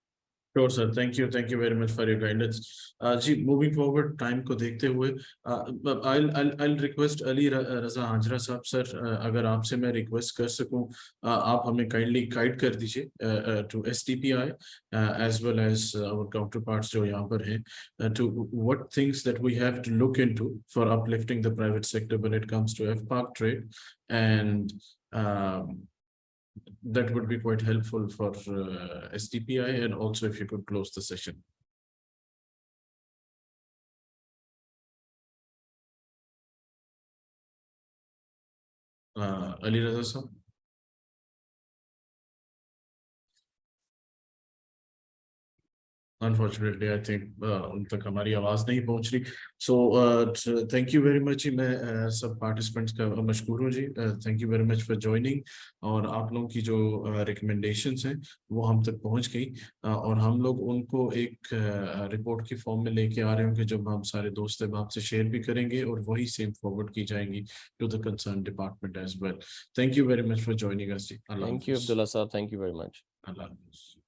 Sure, sir. Thank you very much for your guidance. جی moving forward, ٹائم کو دیکھتے ہوئے I'll request علی رضا حاجرہ صاحب, سر اگر آپ سے میں ریکویسٹ کر سکوں, آپ ہمیں کائنڈلی گائیڈ کر دیجیے to STPI as well as our counterparts جو یہاں پر ہیں, to what things that we have to look into for uplifting the private sector when it comes to FPAC trade, and that would be quite helpful for STPI, and also if you could close the session. Ali Raza sir. Unfortunately, I think ان تک ہماری آواز نہیں پہنچ رہی. So thank you very much. میں سب participants کا مشکور ہوں جی. Thank you very much for joining. اور آپ لوگوں کی جو ریکمنڈیشنس ہیں وہ ہم تک پہنچ گئی, اور ہم لوگ ان کو ایک رپورٹ کی فارم میں لے کے آ رہے ہوں گے, جب ہم سارے دوست احباب سے شیئر بھی کریں گے, اور وہی سیم فارورڈ کی جائیں گی to the concerned department as well. Thank you very much for joining us. Thank you, Abdullah Saab. Thank you very much. Allah Hafiz.